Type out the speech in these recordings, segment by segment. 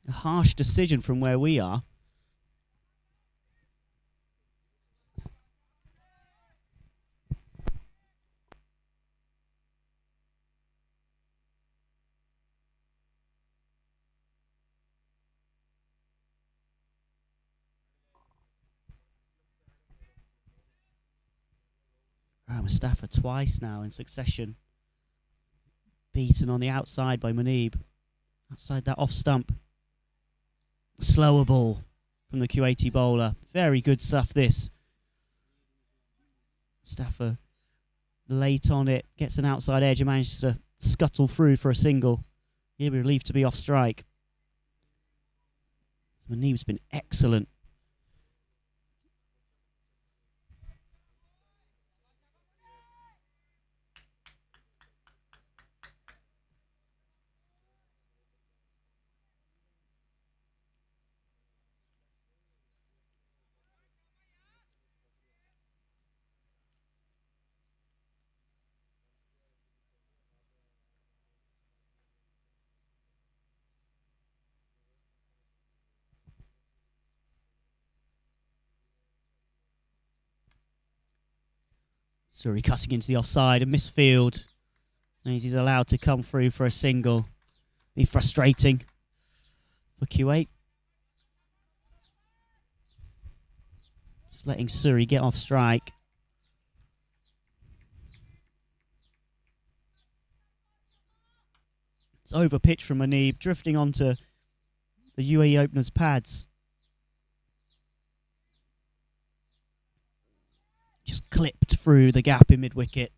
A harsh decision from where we are. Mustafa twice now in succession. Beaten on the outside by Munib. Outside that off stump. Slower ball from the Kuwaiti bowler. Very good stuff this. Mustafa late on it. Gets an outside edge and manages to scuttle through for a single. He'll be relieved to be off strike. Munib's been excellent. Suri cutting into the offside, a misfield. And he's allowed to come through for a single. Be frustrating for Kuwait. Just letting Suri get off strike. It's over pitch from Munib, drifting onto the UAE opener's pads. Just clipped through the gap in mid-wicket.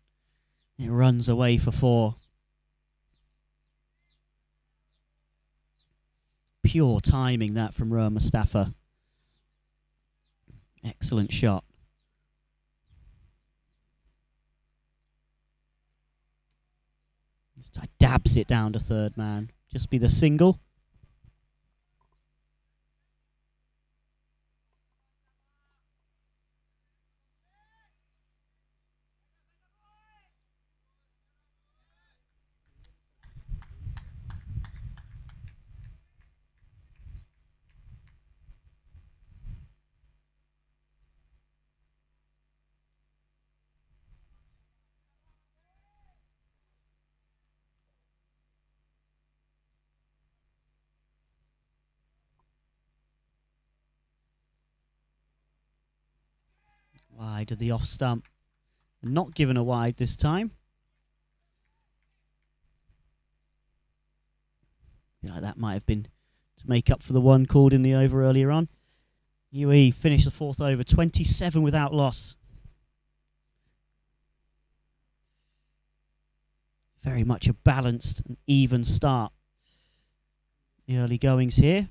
It runs away for 4. Pure timing that from Rohan Mustafa. Excellent shot. This guy dabs it down to third man. Just be the single. Wide of the off stump. Not given a wide this time. Feel like that might have been to make up for the one called in the over earlier on. UAE finished the 4th over, 27 without loss. Very much a balanced and even start. The early goings here.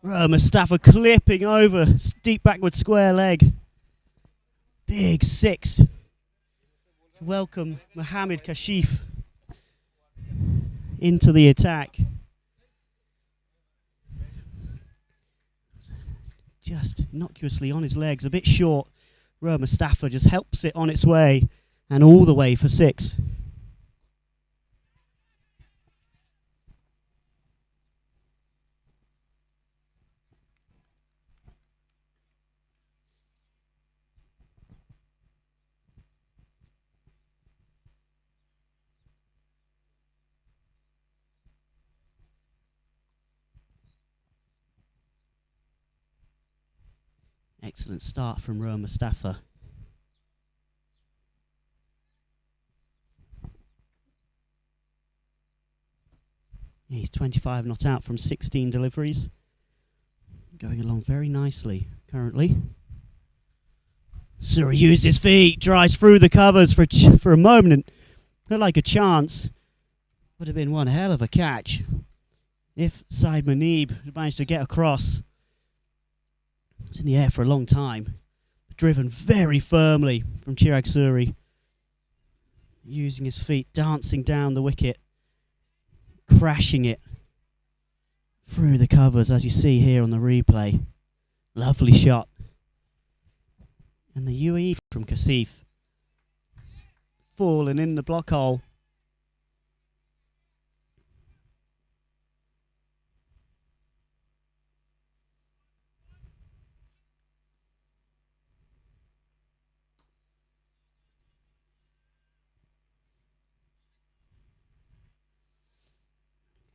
Mustafa clipping over, deep backward square leg. Big 6 to welcome Mohammed Kashif into the attack. Just innocuously on his legs, a bit short. Mustafa just helps it on its way and all the way for 6. Excellent start from Rowan Mustafa. He's 25 not out from 16 deliveries. Going along very nicely currently. Suri used his feet, drives through the covers for a moment. Looked like a chance. Would have been one hell of a catch if Saeed Munib had managed to get across. It's in the air for a long time. Driven very firmly from Chirag Suri. Using his feet, dancing down the wicket. Crashing it through the covers, as you see here on the replay. Lovely shot. And the UAE from Kasif. Falling in the block hole.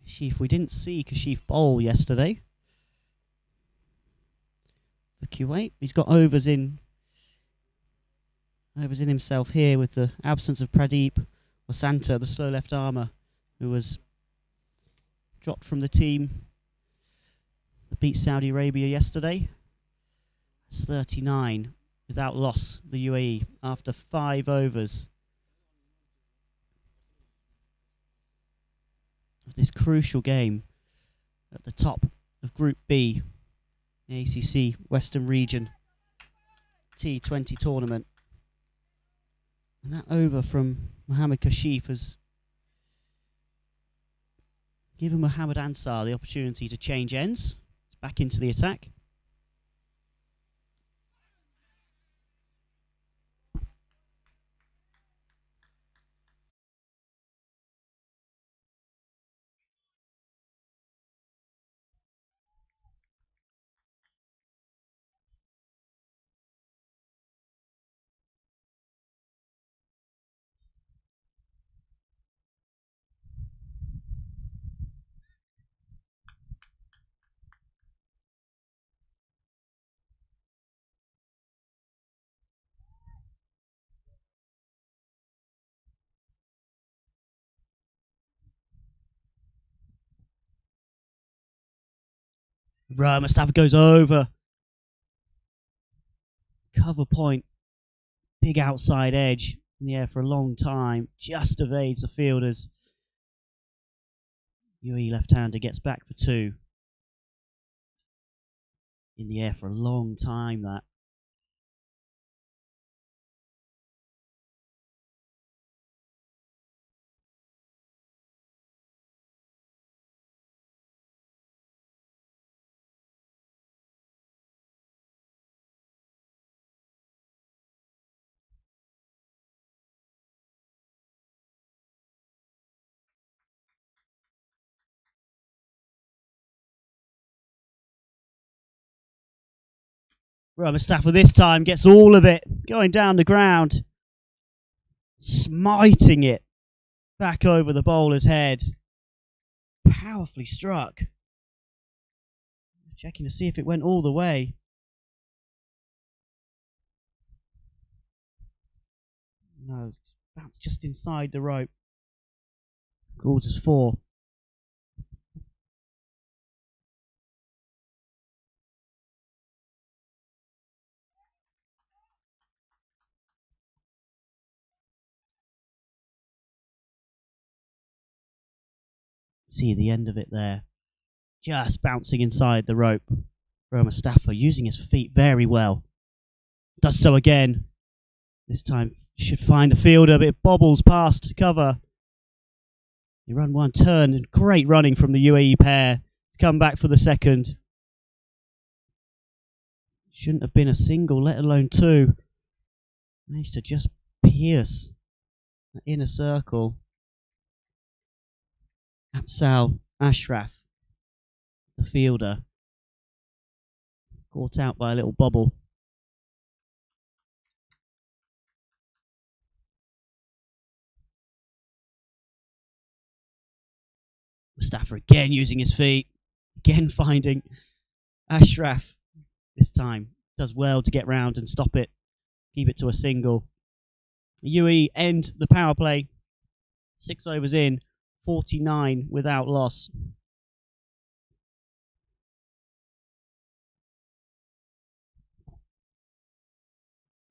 Kashif, we didn't see Kashif bowl yesterday for Kuwait. He's got overs in himself here with the absence of Pradeep Wasanta, the slow left armour, who was dropped from the team that beat Saudi Arabia yesterday. It's 39 without loss, the UAE, after 5 overs of this crucial game at the top of Group B, the ACC Western Region T20 tournament. And that over from Mohammad Kashif has given Mohammad Ansar the opportunity to change ends. It's back into the attack. Right, Mustafa goes over. Cover point. Big outside edge in the air for a long time. Just evades the fielders. UAE left-hander gets back for 2. In the air for a long time, that. Right, Mustafa this time gets all of it, going down the ground, smiting it back over the bowler's head. Powerfully struck. Checking to see if it went all the way. No, bounced just inside the rope. Called as 4. See the end of it there. Just bouncing inside the rope. Mustafa using his feet very well. Does so again. This time should find the fielder, but it bobbles past cover. You run one turn, and great running from the UAE pair to come back for the second. Shouldn't have been a single, let alone 2. Managed to just pierce the inner circle. Afzal Ashraf, the fielder, caught out by a little bobble. Mustafa again using his feet, again finding Ashraf, this time does well to get round and stop it, keep it to a single. UAE end the power play, 6 overs in, 49 without loss.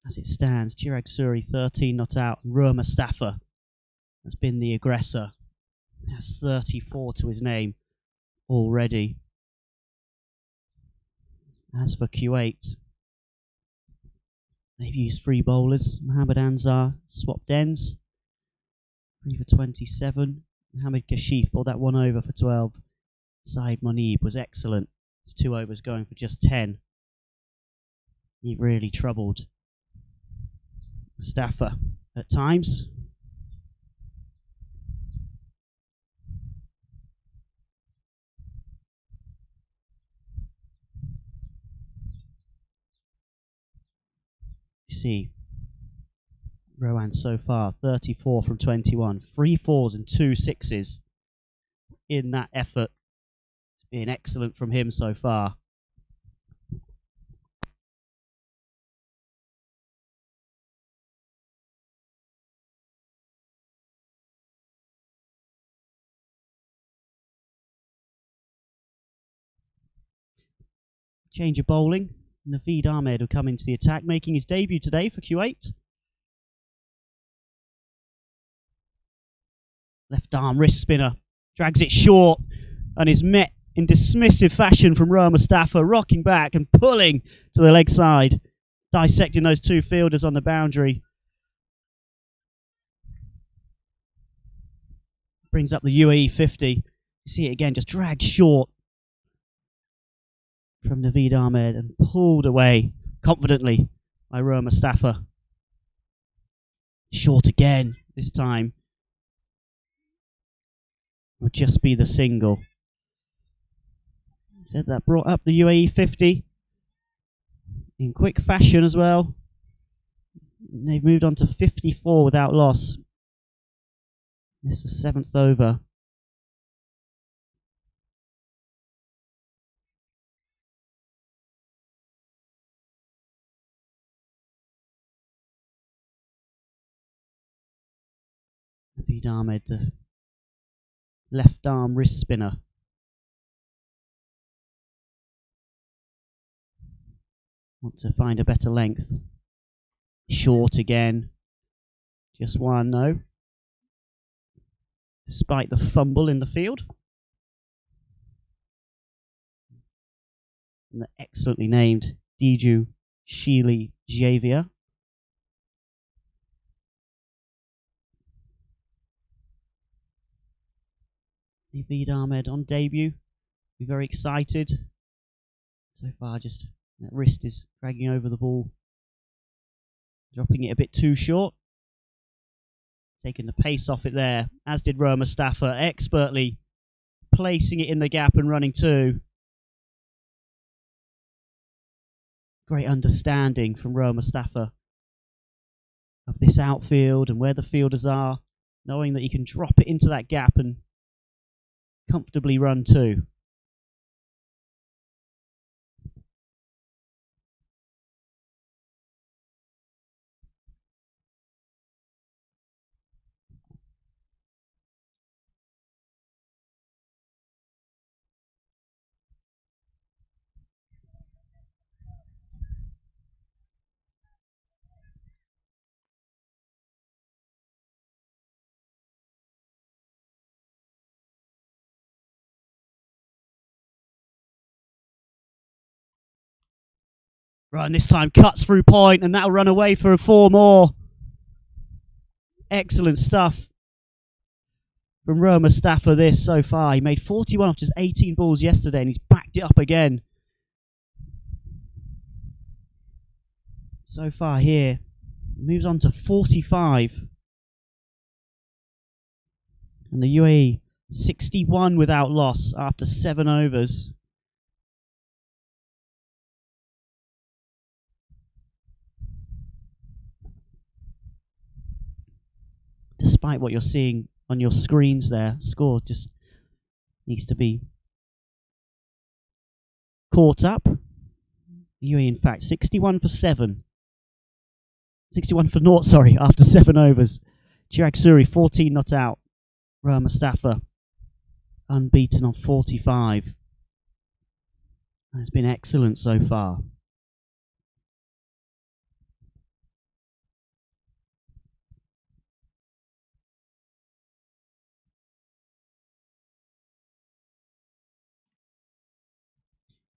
As it stands, Chirag Suri 13 not out, and Ruhr Mustafa has been the aggressor. Has 34 to his name already. As for Kuwait, they've used three bowlers. Mohammad Anzar swapped ends. 3 for 27. Mohammad Kashif bowled that one over for 12. Saeed Monib was excellent. His 2 overs going for just 10. He really troubled Mustafa at times. You see, Rohan so far, 34 from 21. 3 4s and 2 6s in that effort. It's been excellent from him so far. Change of bowling. Naveed Ahmed will come into the attack, making his debut today for Kuwait. Left arm wrist spinner. Drags it short and is met in dismissive fashion from Ruhr Mustafa, rocking back and pulling to the leg side, dissecting those 2 fielders on the boundary. Brings up the UAE 50. You see it again, just dragged short from Naveed Ahmed and pulled away confidently by Ruhr Mustafa. Short again this time. Would just be the single. Said that brought up the UAE 50 in quick fashion as well. They've moved on to 54 without loss. This is the 7th over. Naveed Ahmed, the left arm wrist spinner. Want to find a better length. Short again. Just one, no. Despite the fumble in the field. And the excellently named Diju Sheely Javier. Naveed Ahmed on debut. Be very excited. So far, just that wrist is dragging over the ball. Dropping it a bit too short. Taking the pace off it there, as did Ruhr Mustafa, expertly placing it in the gap and running 2. Great understanding from Ruhr Mustafa of this outfield and where the fielders are, knowing that you can drop it into that gap and comfortably run 2. Right, and this time cuts through point, and that'll run away for 4 more. Excellent stuff from Ruhr Mustafa this so far. He made 41 off just 18 balls yesterday, and he's backed it up again. So far here, moves on to 45. And the UAE 61 without loss after 7 overs. Despite what you're seeing on your screens there, score just needs to be caught up. UAE, in fact, 61 for 7. 61 for 0, sorry, after 7 overs. Chirag Suri, 14 not out. Rohan Mustafa, unbeaten on 45. It's been excellent so far.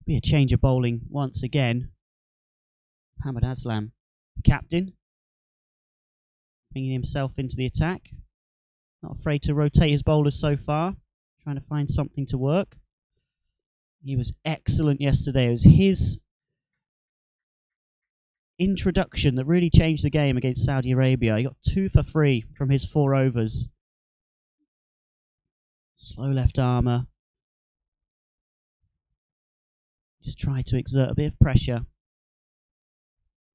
Be a change of bowling once again. Mohammad Aslam, the captain, bringing himself into the attack. Not afraid to rotate his bowlers so far, trying to find something to work. He was excellent yesterday. It was his introduction that really changed the game against Saudi Arabia. He got 2 for 3 from his 4 overs. Slow left armour. Just tried to exert a bit of pressure.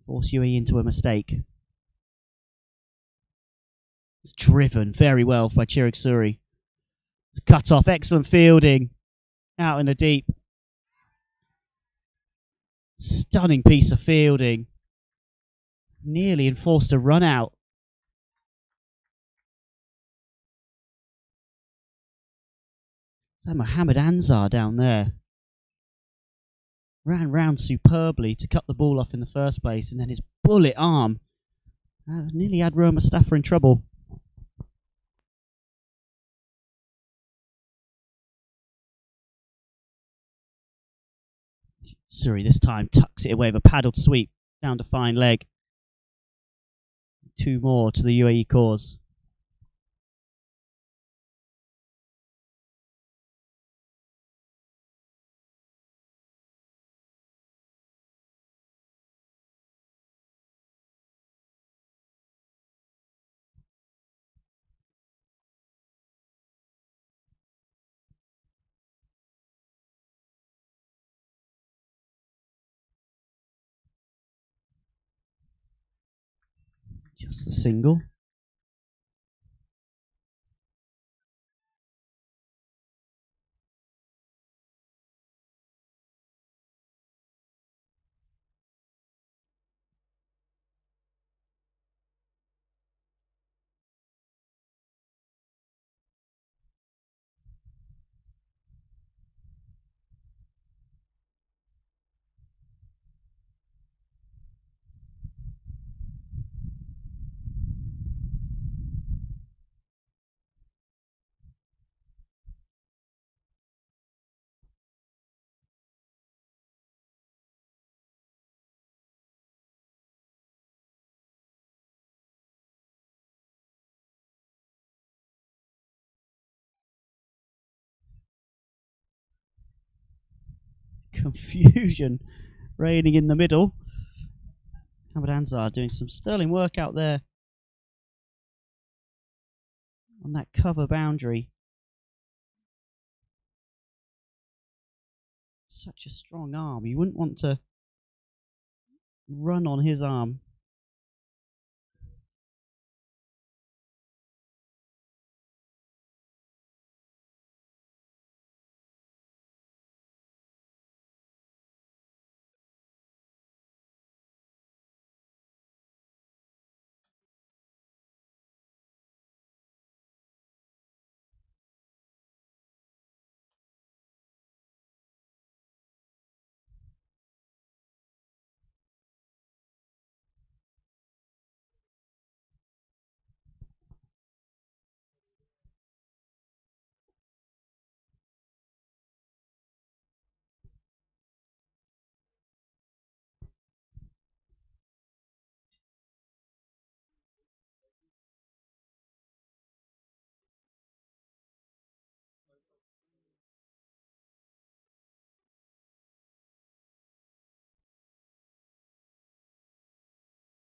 Force UAE into a mistake. It's driven very well by Chirag Suri. Cut off, excellent fielding. Out in the deep. Stunning piece of fielding. Nearly enforced a run out. So Mohammad Anzar down there ran round superbly to cut the ball off in the first place, and then his bullet arm nearly had Rohan Mustafa in trouble. Suri this time tucks it away with a paddled sweep down to fine leg. 2 more to the UAE cause. Just the single. Confusion reigning in the middle. Mohammad Anzar doing some sterling work out there on that cover boundary. Such a strong arm. You wouldn't want to run on his arm.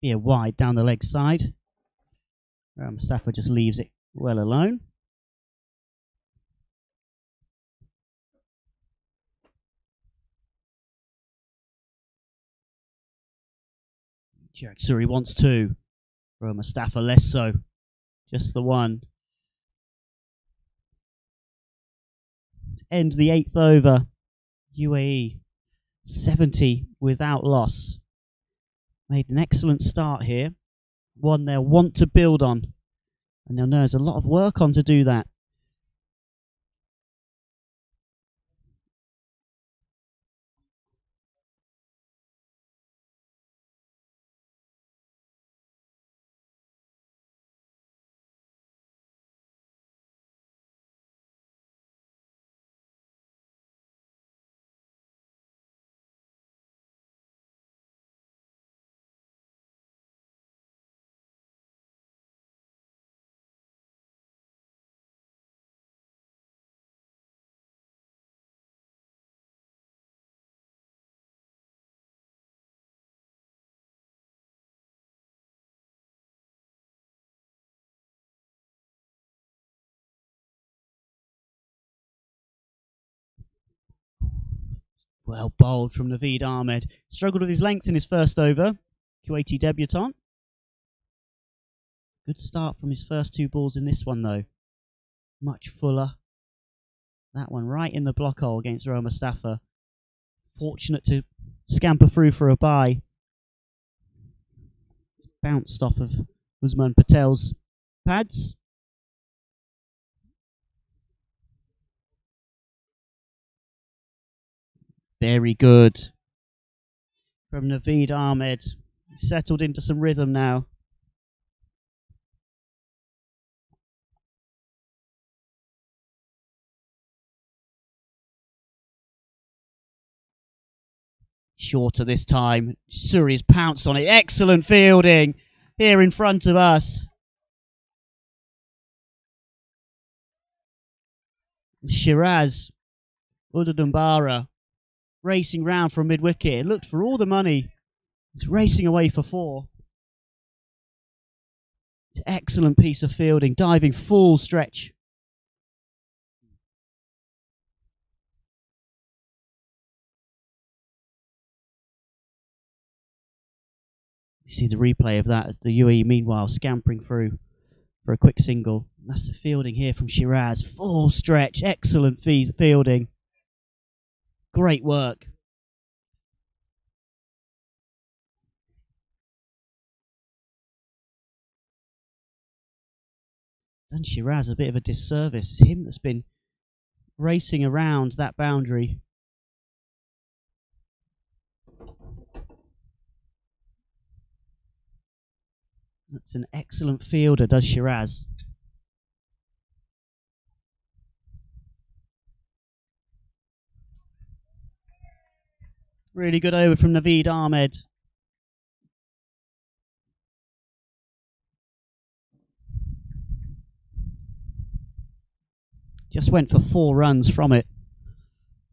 Be a wide down the leg side. Mustafa just leaves it well alone. Chirag Suri wants 2. Mustafa less so. Just the 1. To end the 8th over. UAE 70 without loss. Made an excellent start here. One they'll want to build on. And they'll know there's a lot of work on to do that. Well bowled from Naveed Ahmed. Struggled with his length in his first over. Kuwaiti debutant. Good start from his first 2 balls in this one though. Much fuller. That one right in the block hole against Rohan Mustafa. Fortunate to scamper through for a bye. It's bounced off of Usman Patel's pads. Very good. From Naveed Ahmed. Settled into some rhythm now. Shorter this time. Suri's pounced on it. Excellent fielding here in front of us. Shiraz Udadumbara racing round from mid-wicket. Looked for all the money. He's racing away for 4. It's an excellent piece of fielding. Diving full stretch. You see the replay of that as the UAE meanwhile scampering through for a quick single. That's the fielding here from Shiraz. Full stretch. Excellent fielding. Great work. Done Shiraz a bit of a disservice. It's him that's been racing around that boundary. That's an excellent fielder, does Shiraz. Really good over from Naveed Ahmed. Just went for 4 runs from it.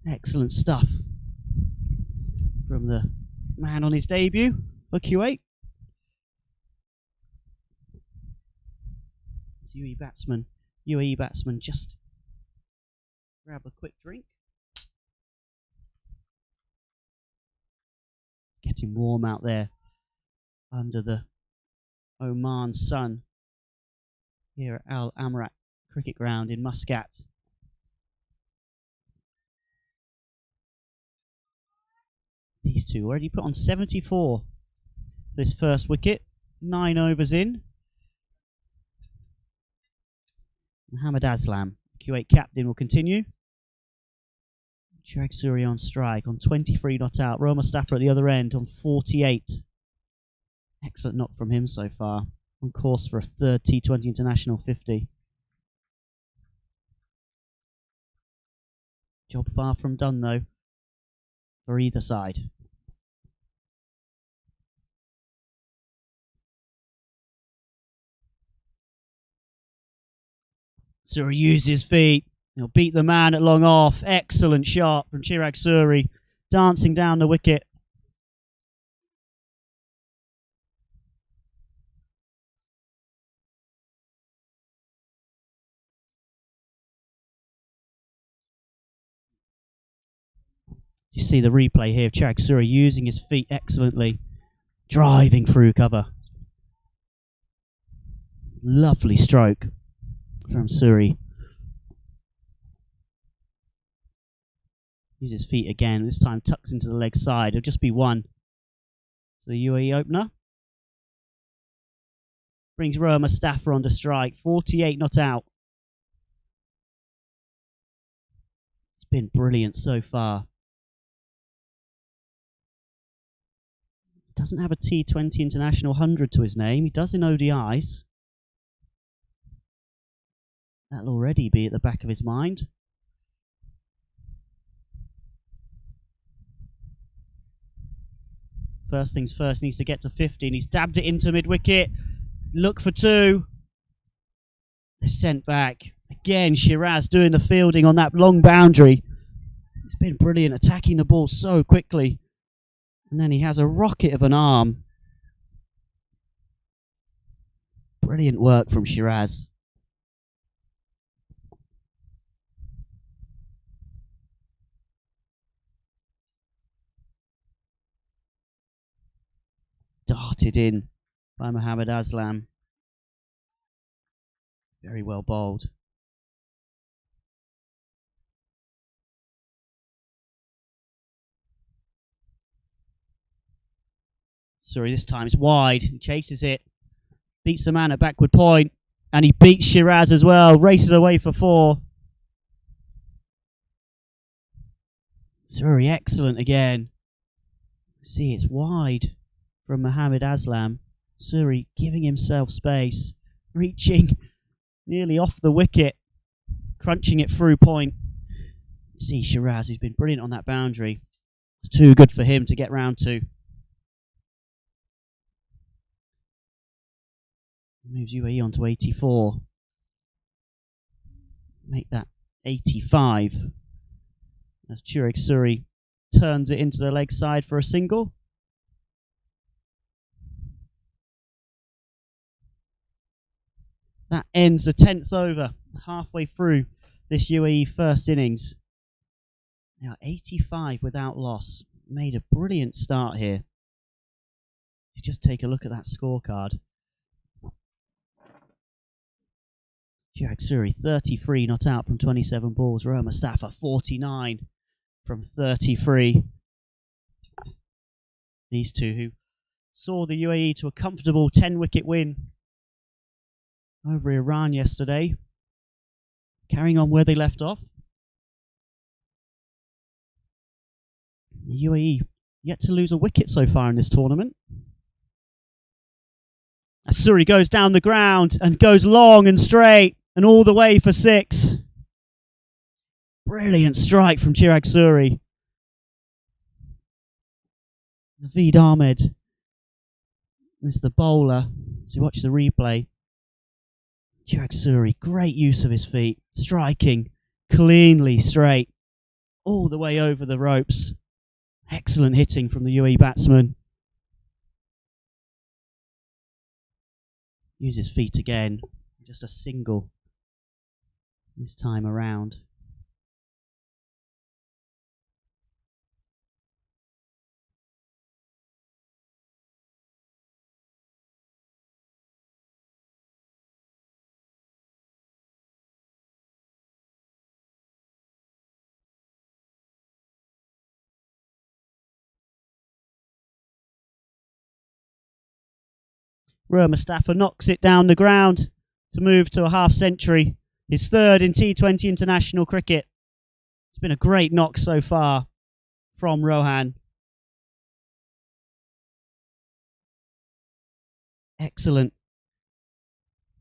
Excellent stuff from the man on his debut for Kuwait. It's UAE batsman just grab a quick drink. Getting warm out there under the Oman sun here at Al Emirates cricket ground in Muscat. These two already put on 74 this first wicket. 9 overs in. Mohammad Aslam, Kuwait captain, will continue. Chirag Suri on strike on 23 not out. Rohan Mustafa at the other end on 48. Excellent knock from him so far. On course for a 3rd T20 International 50. Job far from done though for either side. Suri uses his feet. He'll beat the man at long off. Excellent shot from Chirag Suri. Dancing down the wicket. You see the replay here of Chirag Suri using his feet excellently. Driving through cover. Lovely stroke from Suri. Uses feet again, this time tucks into the leg side. It'll just be one. The UAE opener. Brings Roa Mustafa on to strike. 48 not out. It's been brilliant so far. Doesn't have a T20 International 100 to his name. He does in ODIs. That'll already be at the back of his mind. First things first, needs to get to 50, and he's dabbed it into mid-wicket. Look for two. They're sent back. Again, Shiraz doing the fielding on that long boundary. He's been brilliant, attacking the ball so quickly. And then he has a rocket of an arm. Brilliant work from Shiraz. Darted in by Mohammad Aslam. Very well bowled. Sorry, this time it's wide. He chases it. Beats the man at backward point. And he beats Shiraz as well. Races away for 4. Suri, excellent again. See, it's wide from Mohammad Aslam. Suri giving himself space. Reaching nearly off the wicket. Crunching it through point. See Shiraz, who's been brilliant on that boundary. It's too good for him to get round to. Moves UAE on to 84. Make that 85. As Chirag Suri turns it into the leg side for a single. That ends the 10th over, halfway through this UAE first innings. Now 85 without loss. Made a brilliant start here. You just take a look at that scorecard. Chirag Suri, 33 not out from 27 balls. Roa Mustafa, 49 from 33. These two who saw the UAE to a comfortable 10-wicket win over Iran yesterday. Carrying on where they left off. The UAE yet to lose a wicket so far in this tournament. As Suri goes down the ground and goes long and straight and all the way for 6. Brilliant strike from Chirag Suri. Naveed Ahmed is the bowler. As you watch the replay, Chirag Suri, great use of his feet, striking cleanly straight all the way over the ropes. Excellent hitting from the UAE batsman. Use his feet again, just a single this time around. Roa Mustafa knocks it down the ground to move to a half century. His 3rd in T20 international cricket. It's been a great knock so far from Rohan. Excellent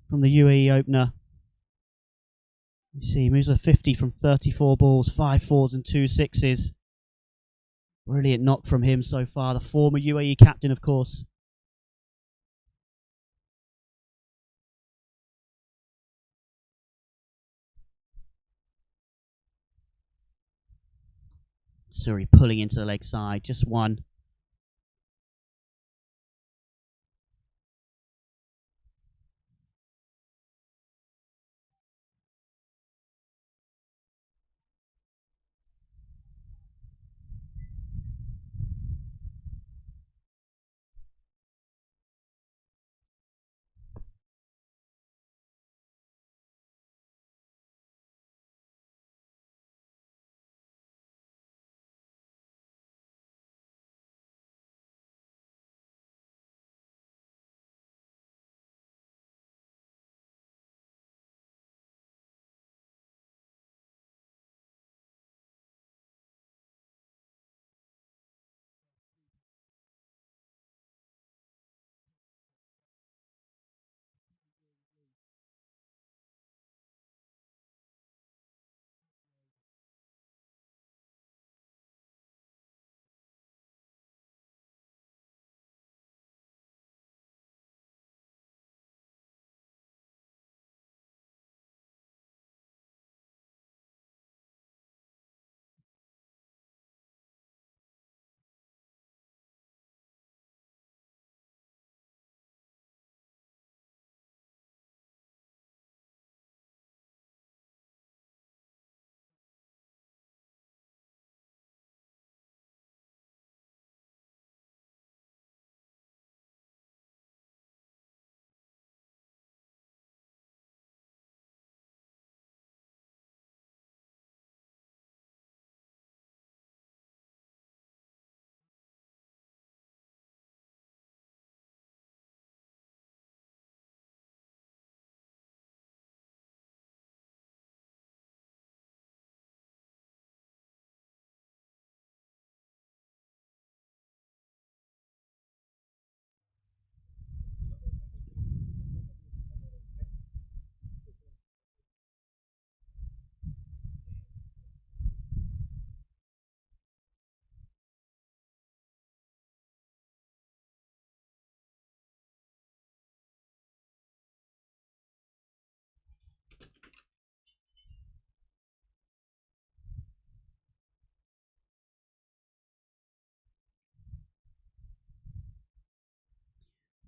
from the UAE opener. You see, he moves a 50 from 34 balls, 5 4s and 2 6s. Brilliant knock from him so far, the former UAE captain, of course. Suri pulling into the leg side, just one.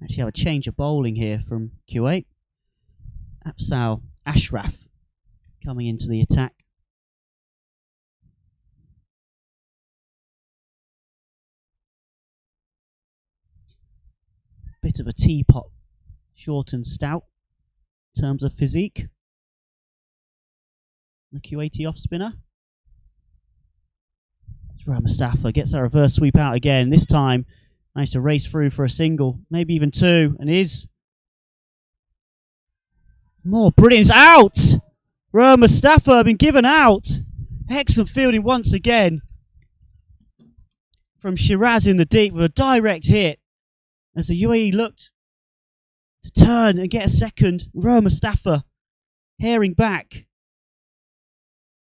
Actually have a change of bowling here from Kuwait. Afsal Ashraf coming into the attack. Bit of a teapot, short and stout in terms of physique. The Kuwaiti off spinner. Mustafa gets that reverse sweep out again. This time managed to race through for a single, maybe even two, and is more brilliance out. Mustafa been given out. Excellent fielding once again from Shiraz in the deep with a direct hit as the UAE looked to turn and get a second. Mustafa herring back.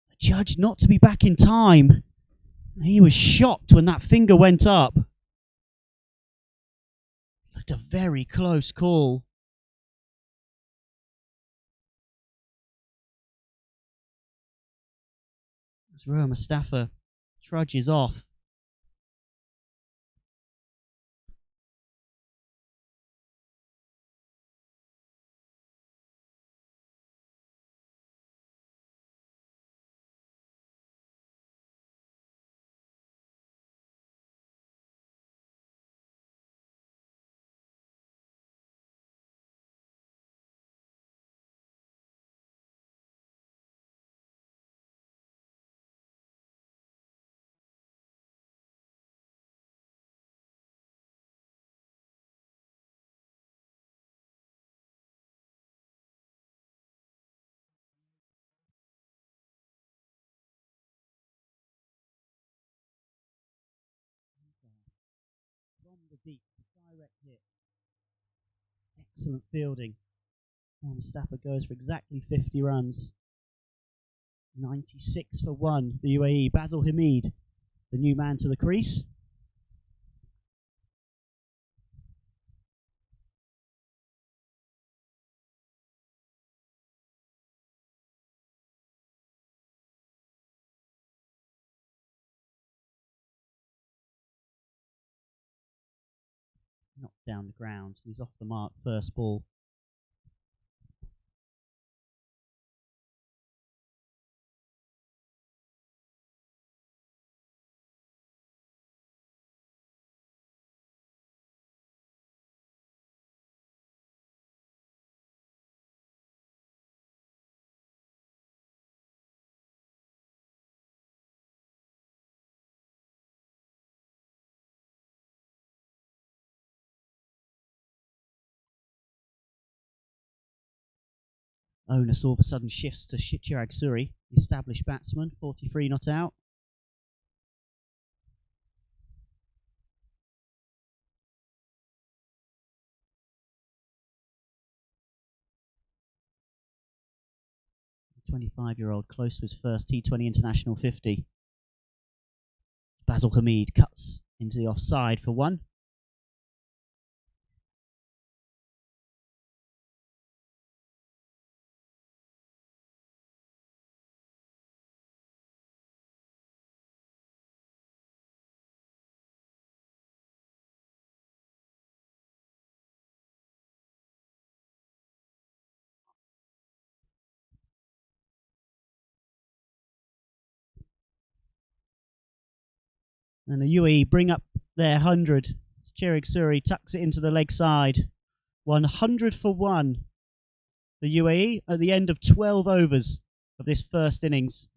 The judge not to be back in time. He was shocked when that finger went up. Looked a very close call. As Mustafa trudges off. From the deep, direct hit. Excellent fielding. Mustafa goes for exactly 50 runs. 96 for 1 for UAE. Basil Hamid, the new man to the crease. Knocked down the ground. He's off the mark, first ball. Onus all of a sudden shifts to Chirag Suri, the established batsman, 43 not out. The 25-year-old close to his first T20 International 50. Basil Hamid cuts into the offside for 1. And the UAE bring up their 100. Chirag Suri tucks it into the leg side. 100 for 1. The UAE at the end of 12 overs of this first innings.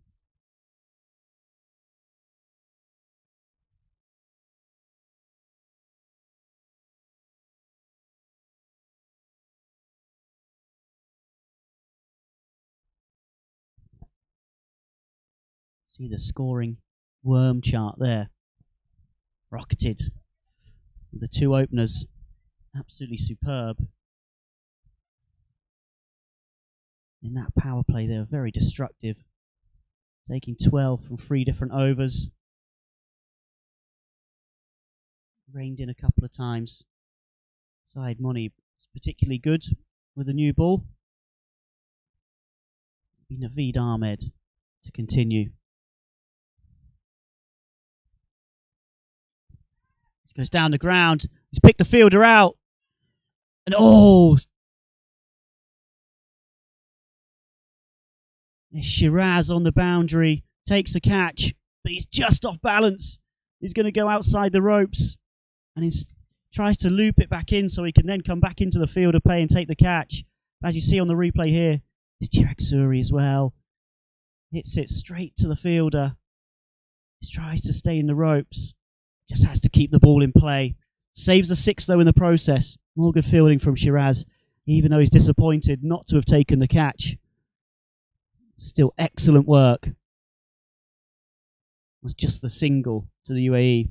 See the scoring worm chart there. Rocketed with the 2 openers. Absolutely superb. In that power play, they were very destructive. Taking 12 from 3 different overs. Reined in a couple of times. Syed Moni is particularly good with the new ball. It'll be Naveed Ahmed to continue. He goes down the ground. He's picked the fielder out. And oh! Shiraz on the boundary, takes a catch, but he's just off balance. He's going to go outside the ropes, and he tries to loop it back in so he can then come back into the field of play and take the catch. As you see on the replay here, it's Chirac as well. Hits it straight to the fielder. He tries to stay in the ropes, just has to keep the ball in play. Saves the 6 though in the process. More good fielding from Shiraz, even though he's disappointed not to have taken the catch. Still excellent work. It was just the single to the UAE.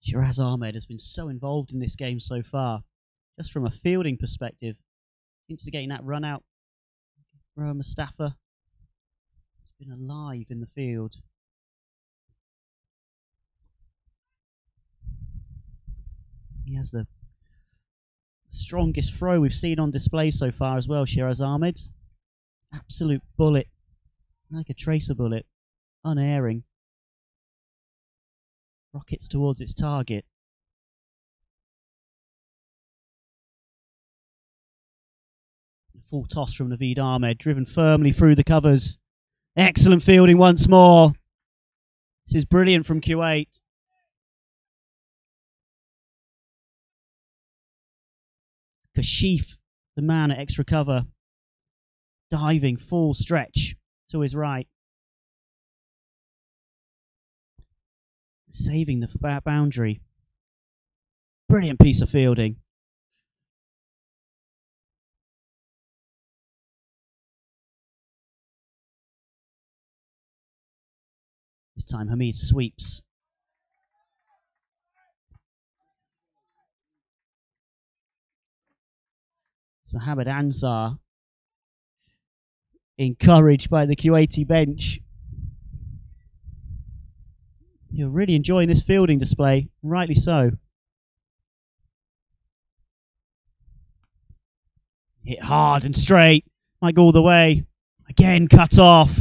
Shiraz Ahmed has been so involved in this game so far, just from a fielding perspective. Instigating that run out. Rohan Mustafa has been alive in the field. He has the strongest throw we've seen on display so far as well, Shiraz Ahmed. Absolute bullet, like a tracer bullet, unerring. Rockets towards its target. Full toss from Naveed Ahmed, driven firmly through the covers. Excellent fielding once more. This is brilliant from Kuwait. Kashif, the man at extra cover, diving full stretch to his right. Saving the boundary. Brilliant piece of fielding. This time Hamid sweeps. So Mohamed Ansar, encouraged by the Kuwaiti bench. You're really enjoying this fielding display, rightly so. Hit hard and straight, might go all the way. Again, cut off.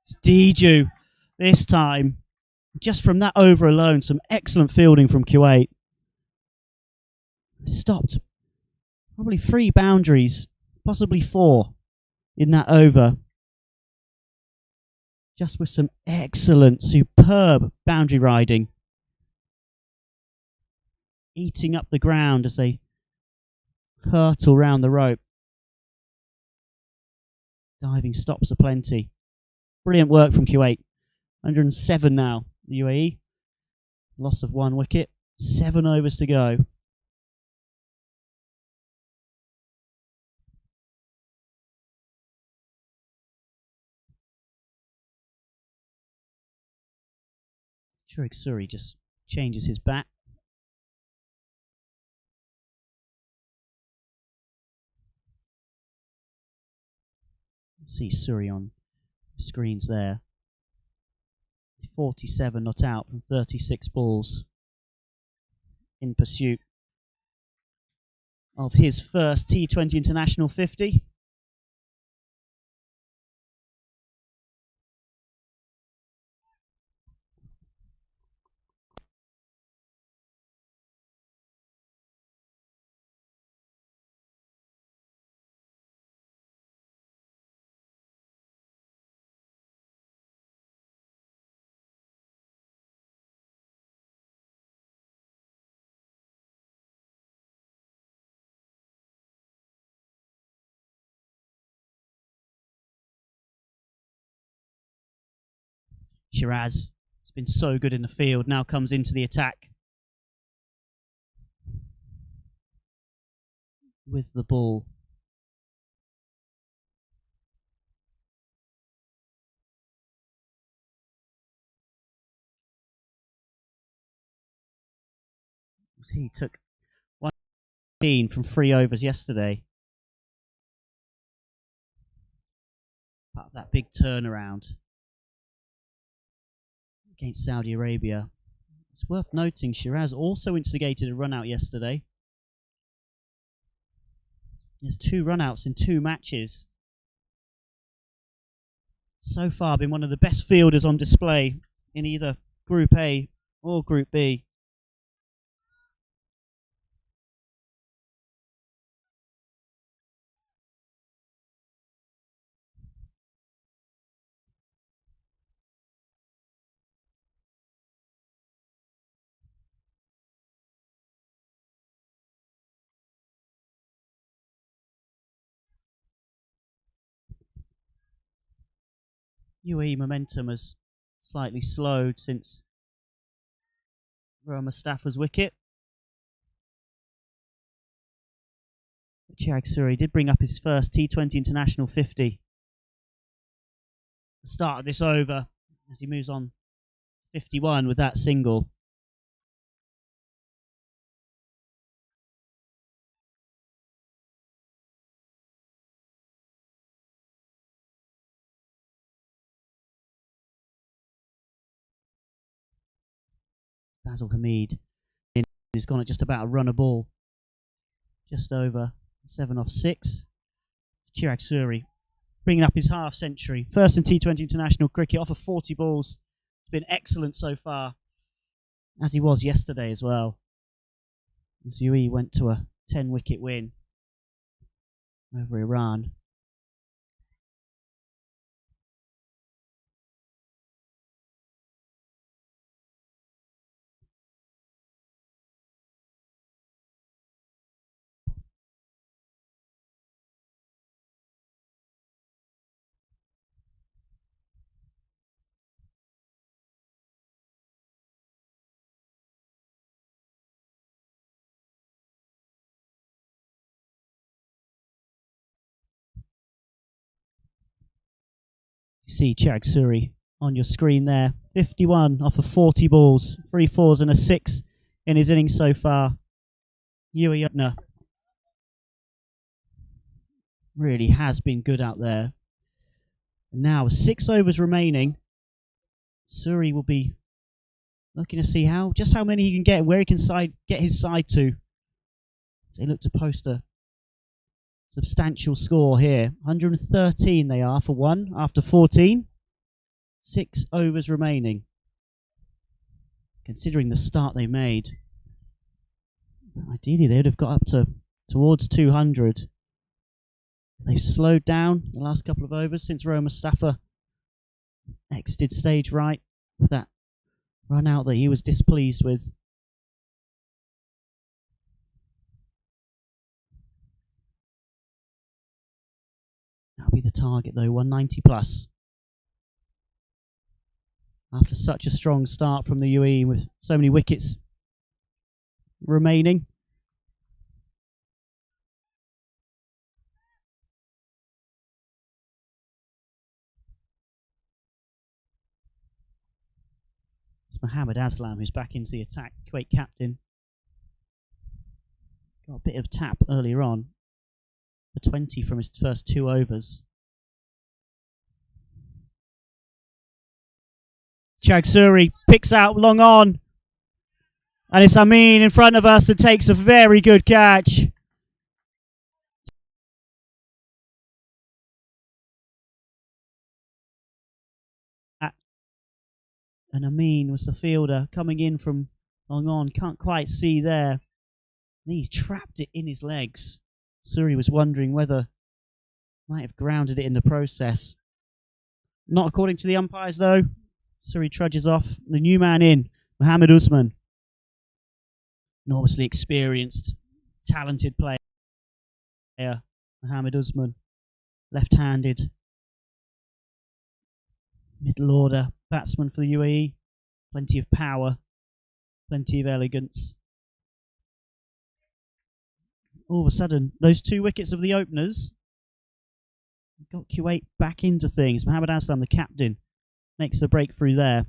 It's Diju this time. Just from that over alone, some excellent fielding from Kuwait. Stopped probably 3 boundaries, possibly 4 in that over. Just with some excellent, superb boundary riding. Eating up the ground as they hurtle round the rope. Diving stops aplenty. Brilliant work from Kuwait. 107 now, the UAE. Loss of 1 wicket. 7 overs to go. Chirac Suri just changes his bat. See Suri on screens there. 47 not out from 36 balls in pursuit of his first T20 International 50. Shiraz has been so good in the field, now comes into the attack with the ball. He took 1 from 3 overs yesterday. Part of that big turnaround against Saudi Arabia It's worth noting Shiraz also instigated a run out yesterday. He has 2 run-outs in 2 matches. So far been one of the best fielders on display in either Group A or Group B. UAE momentum has slightly slowed since Roma Staffer's wicket. Chirag Suri did bring up his first T20 international 50. The start of this over as he moves on 51 with that single. Basil Hamid has gone at just about a run a ball. Just over 7 off 6. Chirag Suri bringing up his half century. First in T20 international cricket off of 40 balls. It's been excellent so far, as he was yesterday as well. As UAE went to a 10-wicket win over Iran. You see Chirag Suri on your screen there. 51 off of 40 balls. 3 fours and a 6 in his innings so far. UAE opener really has been good out there. And now, with 6 overs remaining, Suri will be looking to see just how many he can get and where he can get his side to. So they look to post a substantial score here. 113 they are for 1 after 14. 6 overs remaining. Considering the start they made, ideally they would have got up towards 200. They've slowed down the last couple of overs since Roma Staffer exited stage right with that run out that he was displeased with. That'll be the target though, 190 plus. After such a strong start from the UAE with so many wickets remaining. It's Mohammad Aslam who's back into the attack, Kuwait captain. Got a bit of tap earlier on for 20 from his first 2 overs. Chirag Suri picks out long on. And it's Amin in front of us that takes a very good catch. And Amin was the fielder coming in from long on. Can't quite see there. And he's trapped it in his legs. Suri was wondering whether might have grounded it in the process. Not according to the umpires though. Suri trudges off. The new man in, Mohammad Usman. Enormously experienced, talented player. Mohammad Usman. Left-handed. Middle order batsman for the UAE. Plenty of power. Plenty of elegance. All of a sudden, those 2 wickets of the openers got Kuwait back into things. Mohammad Aslam, the captain, makes the breakthrough there.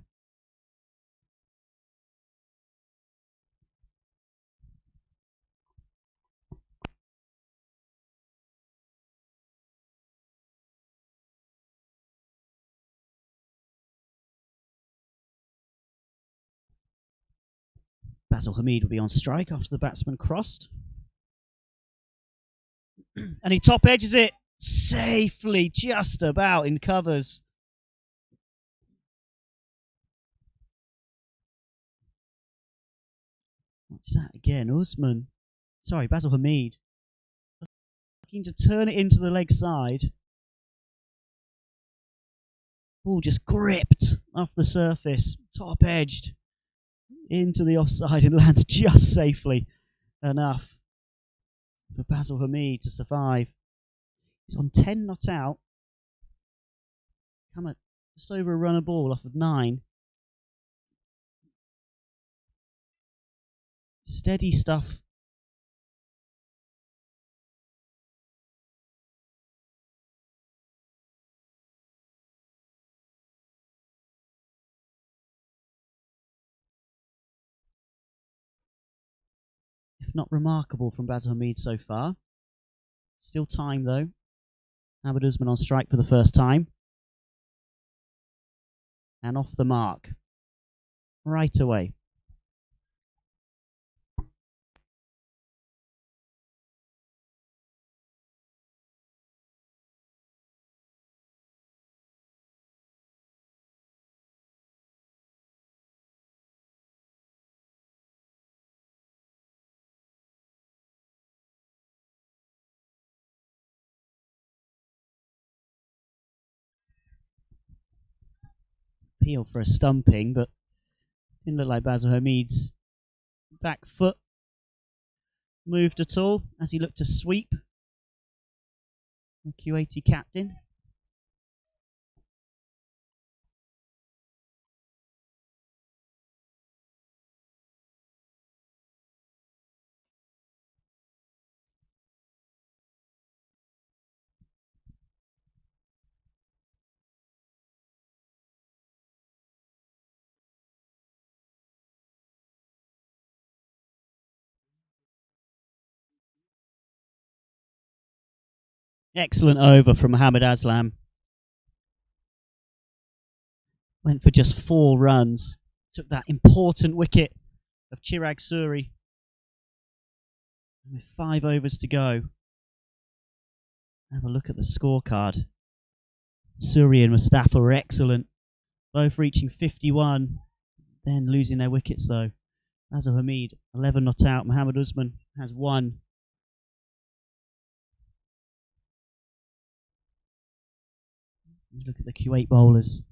Basil Hamid will be on strike after the batsman crossed. And he top edges it safely, just about in covers. What's that again? Basil Hamid. Looking to turn it into the leg side. Ball just gripped off the surface, top edged into the offside and lands just safely enough for Basil Hamid to survive. He's on 10 not out. Come at just over a run of ball off of 9. Steady stuff. If not remarkable from Basil Hamid so far. Still time though. Mohammed Usman on strike for the first time. And off the mark. Right away. Appeal for a stumping, but didn't look like Basil Hamid's back foot moved at all as he looked to sweep the Kuwaiti captain. Excellent over from Mohammed Aslam. Went for just 4 runs. Took that important wicket of Chirag Suri. And with 5 overs to go. Have a look at the scorecard. Suri and Mustafa were excellent. Both reaching 51. Then losing their wickets though. Basil Hamid, 11 not out. Mohammed Usman has 1. Look at the Kuwait bowlers.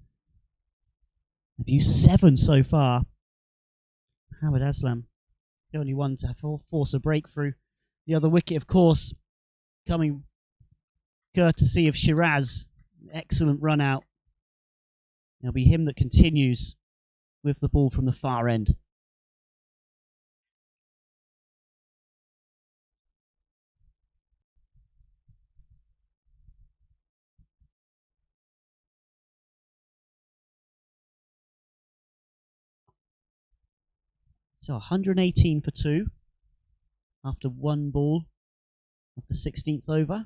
They've used 7 so far. Mohammed Aslam, the only one to force a breakthrough. The other wicket, of course, coming courtesy of Shiraz. Excellent run out. It'll be him that continues with the ball from the far end. So 118 for 2 after 1 ball of the 16th over.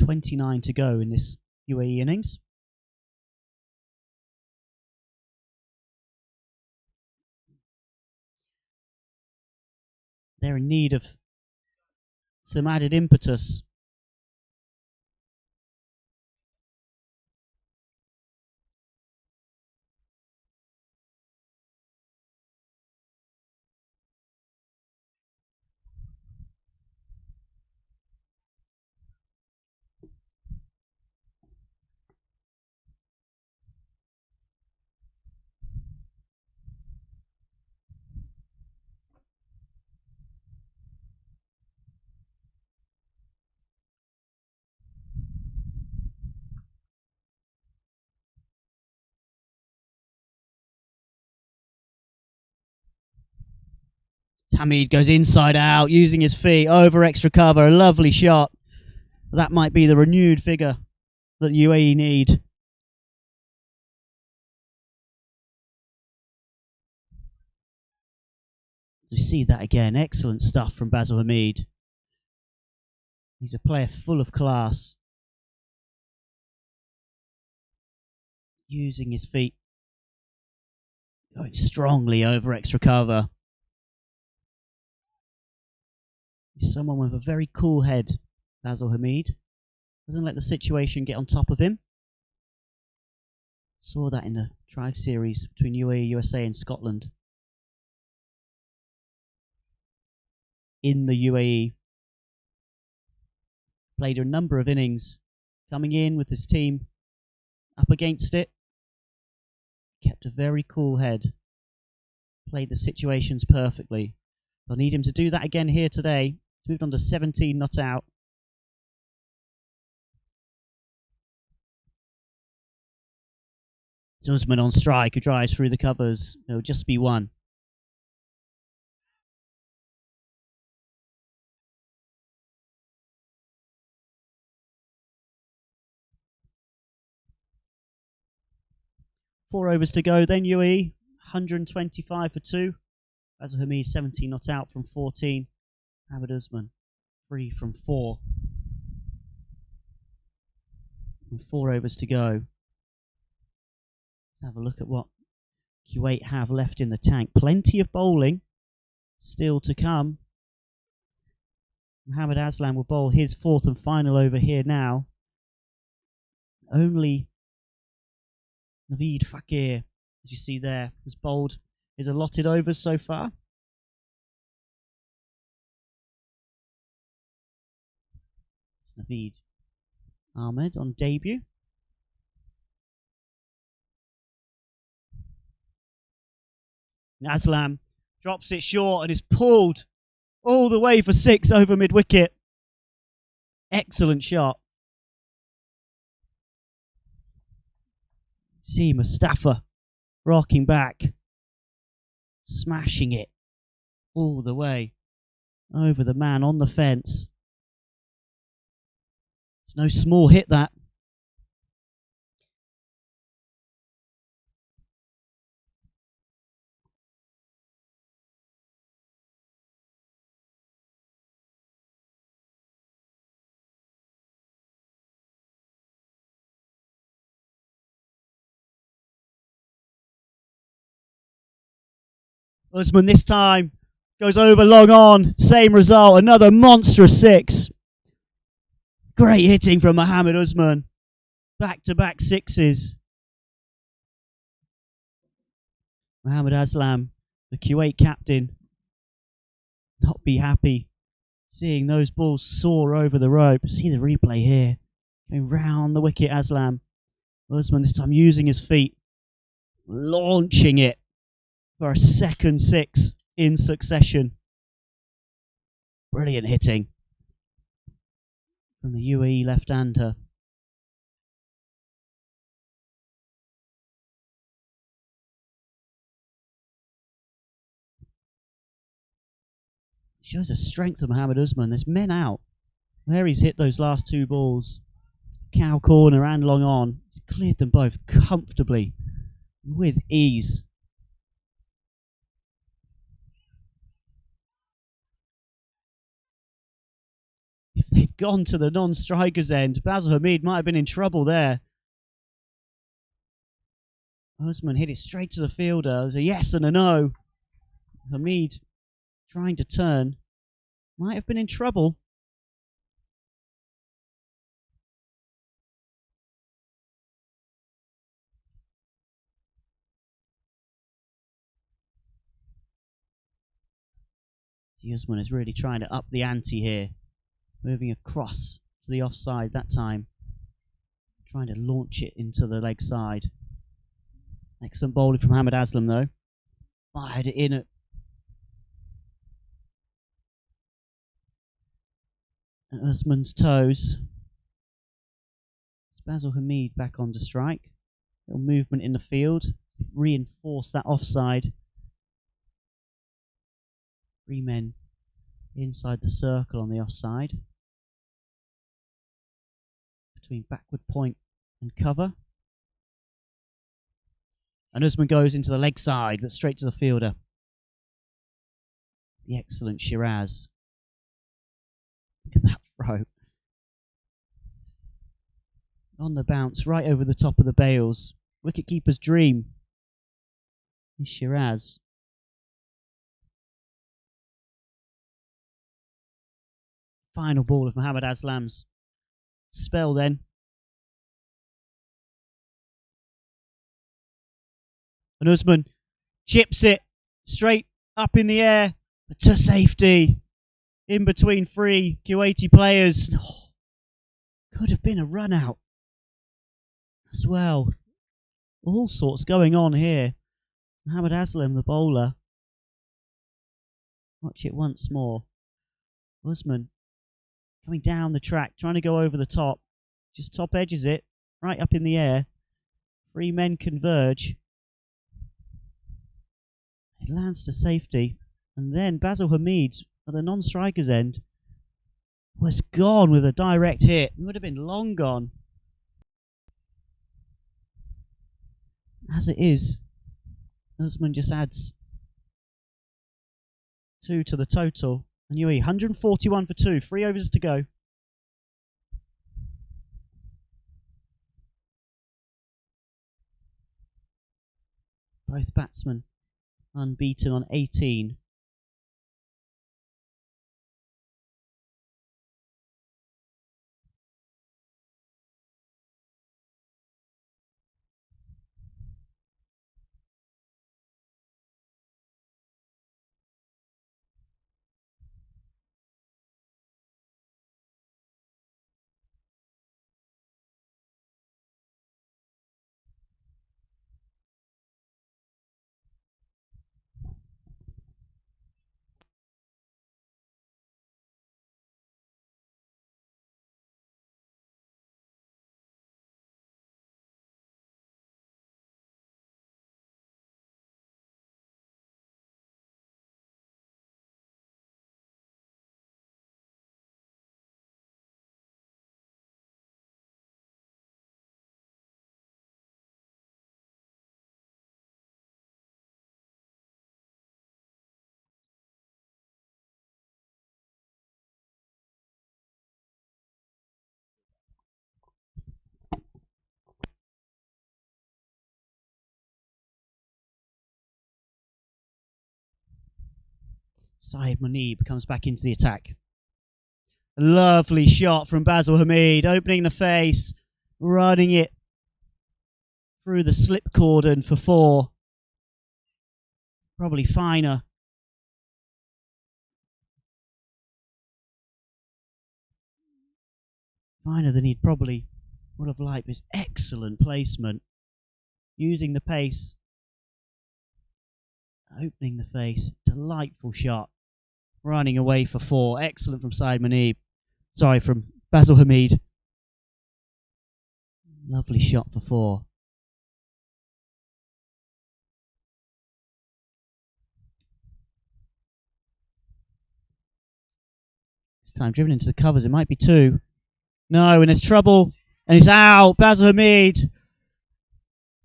.29 to go in this UAE innings. They're in need of some added impetus. Hamid goes inside out, using his feet, over extra cover, a lovely shot. That might be the renewed figure that UAE need. You see that again, excellent stuff from Basil Hamid. He's a player full of class. using his feet, going strongly over extra cover. He's someone with a very cool head, Basil Hamid. Doesn't let the situation get on top of him. Saw that in the tri-series between UAE, USA and Scotland. In the UAE. Played a number of innings, coming in with his team up against it. Kept a very cool head. Played the situations perfectly. They'll need him to do that again here today. He's moved on to 17 not out. Usman on strike, who drives through the covers. It'll just be one. Four overs to go, then UAE, 125 for 2. Basil Hamid, 17 not out from 14. Mohammad Usman, 3 from 4. And 4 overs to go. Let's have a look at what Kuwait have left in the tank. Plenty of bowling still to come. Mohammad Aslam will bowl his 4th and final over here now. Only Naveed Fakir, as you see there, has bowled his allotted overs so far. It's Naveed Ahmed on debut. Aslam drops it short and is pulled all the way for 6 over mid-wicket. Excellent shot. See Mustafa rocking back, smashing it all the way over the man on the fence. It's no small hit, that. Usman this time goes over long on. Same result. Another monstrous 6. Great hitting from Mohammad Usman. Back-to-back 6s. Mohammad Aslam, the Kuwait captain, not be happy seeing those balls soar over the rope. See the replay here. Going round the wicket, Aslam. Usman this time using his feet. Launching it for a second 6 in succession. Brilliant hitting from the UAE left-hander. Shows the strength of Mohammad Usman. There's men out where he's hit those last 2 balls. Cow corner and long on. He's cleared them both comfortably with ease. If they'd gone to the non-striker's end, Basil Hamid might have been in trouble there. Usman hit it straight to the fielder. There's a yes and a no. Hamid trying to turn. Might have been in trouble. Usman is really trying to up the ante here. Moving across to the offside that time. Trying to launch it into the leg side. Excellent bowling from Mohammad Aslam though. Fired it in at Usman's toes. It's Basil Hamid back on to strike. Little movement in the field. Reinforce that offside. 3 men inside the circle on the offside. Between backward point and cover. And Usman goes into the leg side, but straight to the fielder. The excellent Shiraz. Look at that throw. On the bounce, right over the top of the bails. Wicketkeeper's dream is Shiraz. Final ball of Mohammad Aslam's spell then. And Usman chips it straight up in the air to safety. In between three Kuwaiti players. Oh, could have been a run out as well. All sorts going on here. Mohammad Aslam, the bowler. Watch it once more. Usman coming down the track, trying to go over the top. Just top edges it, right up in the air. Three men converge. It lands to safety. And then Basil Hamid, at the non-striker's end, was gone with a direct hit. It would have been long gone. As it is, Usman just adds 2 to the total. And UAE 141 for 2, 3 overs to go. Both batsmen unbeaten on 18. Saeed Munib comes back into the attack. A lovely shot from Basil Hamid, opening the face, running it through the slip cordon for 4. Probably finer. Finer than he'd probably would have liked. This excellent placement. Using the pace. Opening the face. Delightful shot. Running away for 4. Excellent from Saeed Munib. Sorry, from Basil Hamid. Lovely shot for 4. This time driven into the covers. It might be 2. No, and there's trouble. And it's out. Basil Hamid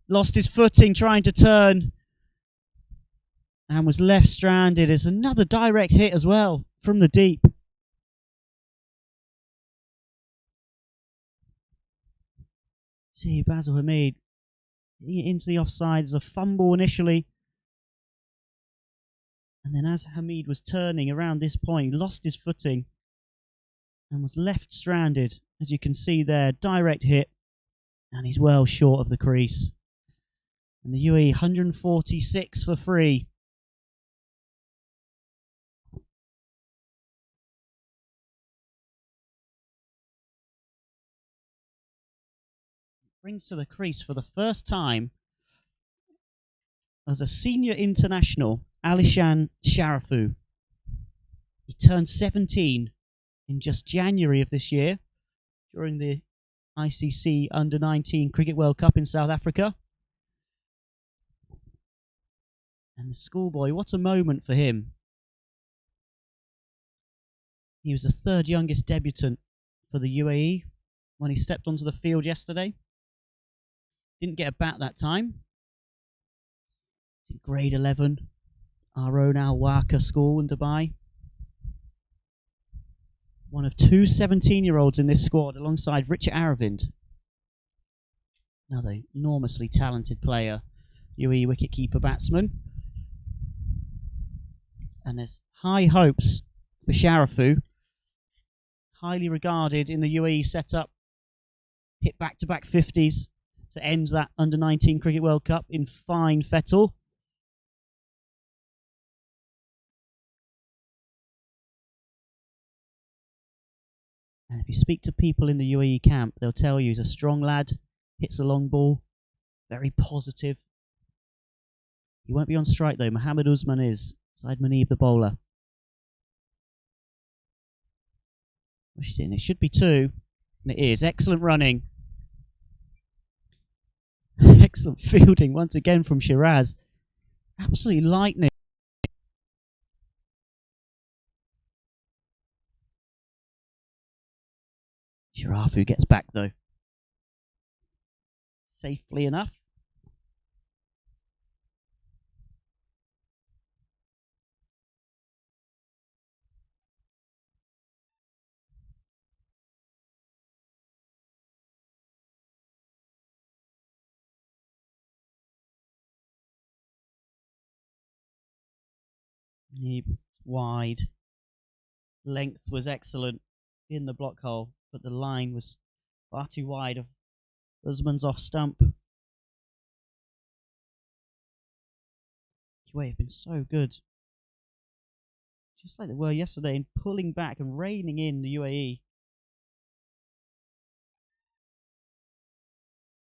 lost his footing trying to turn. And was left stranded. It's another direct hit as well from the deep. See Basil Hamid into the offside. There's a fumble initially. And then as Hamid was turning around this point, he lost his footing and was left stranded. As you can see there, direct hit. And he's well short of the crease. And the UAE 146 for 3. Brings to the crease for the first time as a senior international, Alishan Sharafu. He turned 17 in just January of this year during the ICC Under-19 Cricket World Cup in South Africa. And the schoolboy, what a moment for him. He was the 3rd youngest debutant for the UAE when he stepped onto the field yesterday. Didn't get a bat that time. Grade 11, our own Al Waka school in Dubai. One of 2 17-year-olds in this squad alongside Richard Aravind. Another enormously talented player, UAE wicketkeeper batsman. And there's high hopes for Sharafu, highly regarded in the UAE setup. Hit back-to-back 50s to end that Under-19 Cricket World Cup in fine fettle. And if you speak to people in the UAE camp, they'll tell you he's a strong lad, hits a long ball, very positive. He won't be on strike though. Mohammed Usman is. Side Muneeb, the bowler. What's she saying? It should be 2. And it is. Excellent running. Excellent fielding once again from Shiraz. Absolutely lightning. Sharafu gets back though. Safely enough. Wide. Length was excellent in the block hole, but the line was far too wide of Usman's off stump. Kuwait have been so good. Just like they were yesterday in pulling back and reining in the UAE.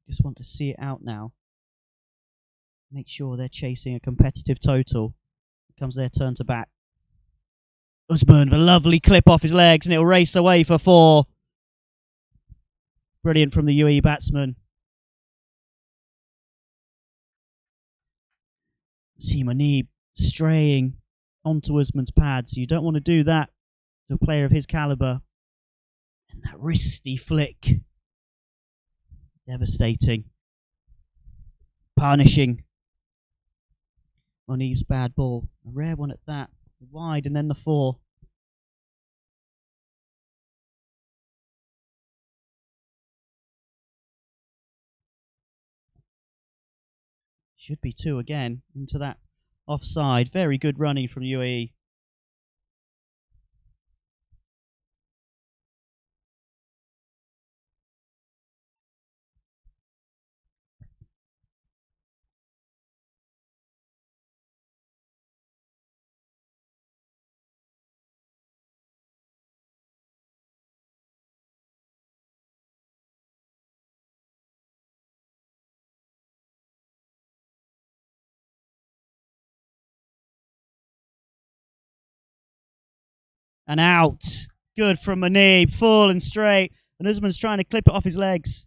Just want to see it out now. Make sure they're chasing a competitive total. It comes their turn to bat. Usman, a lovely clip off his legs, and it'll race away for 4. Brilliant from the UAE batsman. See Muneeb straying onto Usman's pads. You don't want to do that to a player of his calibre. And that wristy flick. Devastating. Punishing Muneeb's bad ball. A rare one at that. Wide and then the 4. Should be 2 again into that offside. Very good running from UAE. And out. Good from Muneeb. Full and straight. And Usman's trying to clip it off his legs.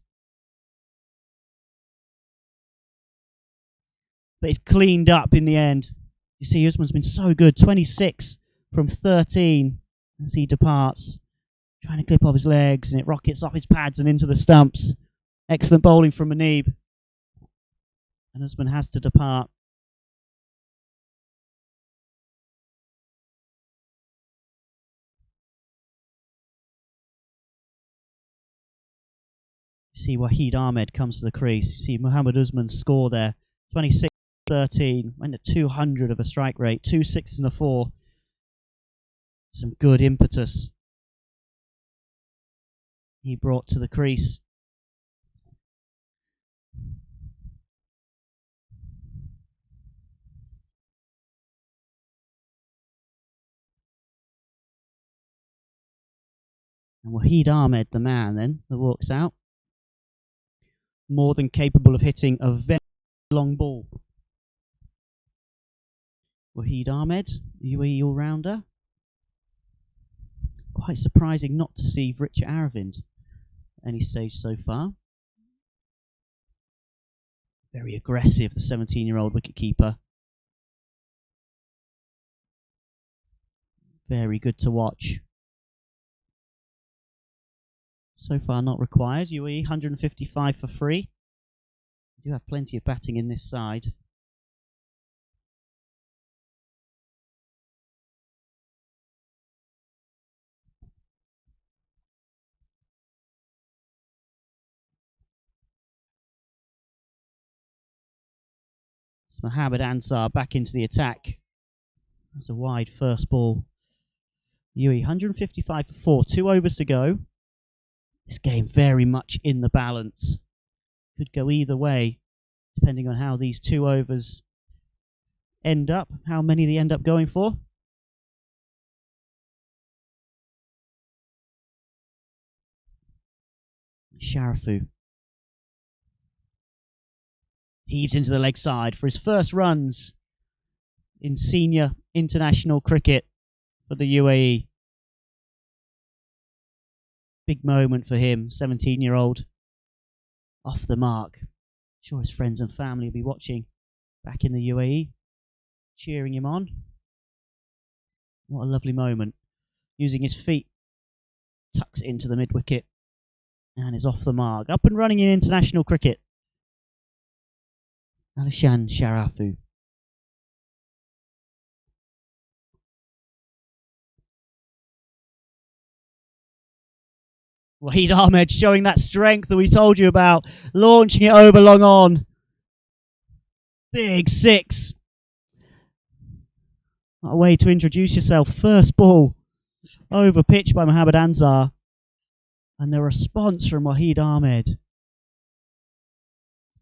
But it's cleaned up in the end. You see, Usman's been so good. 26 from 13 as he departs. Trying to clip off his legs, and it rockets off his pads and into the stumps. Excellent bowling from Muneeb. And Usman has to depart. You see Waheed Ahmed comes to the crease. You see Mohammed Usman's score there. 26-13. Went to 200 of a strike rate. 2 6s and a 4. Some good impetus he brought to the crease. And Waheed Ahmed, the man then, that walks out. More than capable of hitting a very long ball. Waheed Ahmed, UAE all-rounder. Quite surprising not to see Richard Aravind at any stage so far. Very aggressive, the 17-year-old wicketkeeper. Very good to watch. So far not required. UAE 155 for free. We do have plenty of batting in this side. Mohammed Ansar back into the attack. That's a wide first ball. UAE 155 for 4, 2 overs to go. This game very much in the balance. Could go either way, depending on how these 2 overs end up, how many they end up going for. Sharafu heaves into the leg side for his first runs in senior international cricket for the UAE. Big moment for him, 17-year-old. Off the mark. Sure his friends and family will be watching back in the UAE, cheering him on. What a lovely moment. Using his feet, tucks it into the mid-wicket and is off the mark. Up and running in international cricket. Alishan Sharafu. Waheed Ahmed showing that strength that we told you about. Launching it over long on. Big 6. What a way to introduce yourself. First ball over pitch by Mohammed Ansar. And the response from Waheed Ahmed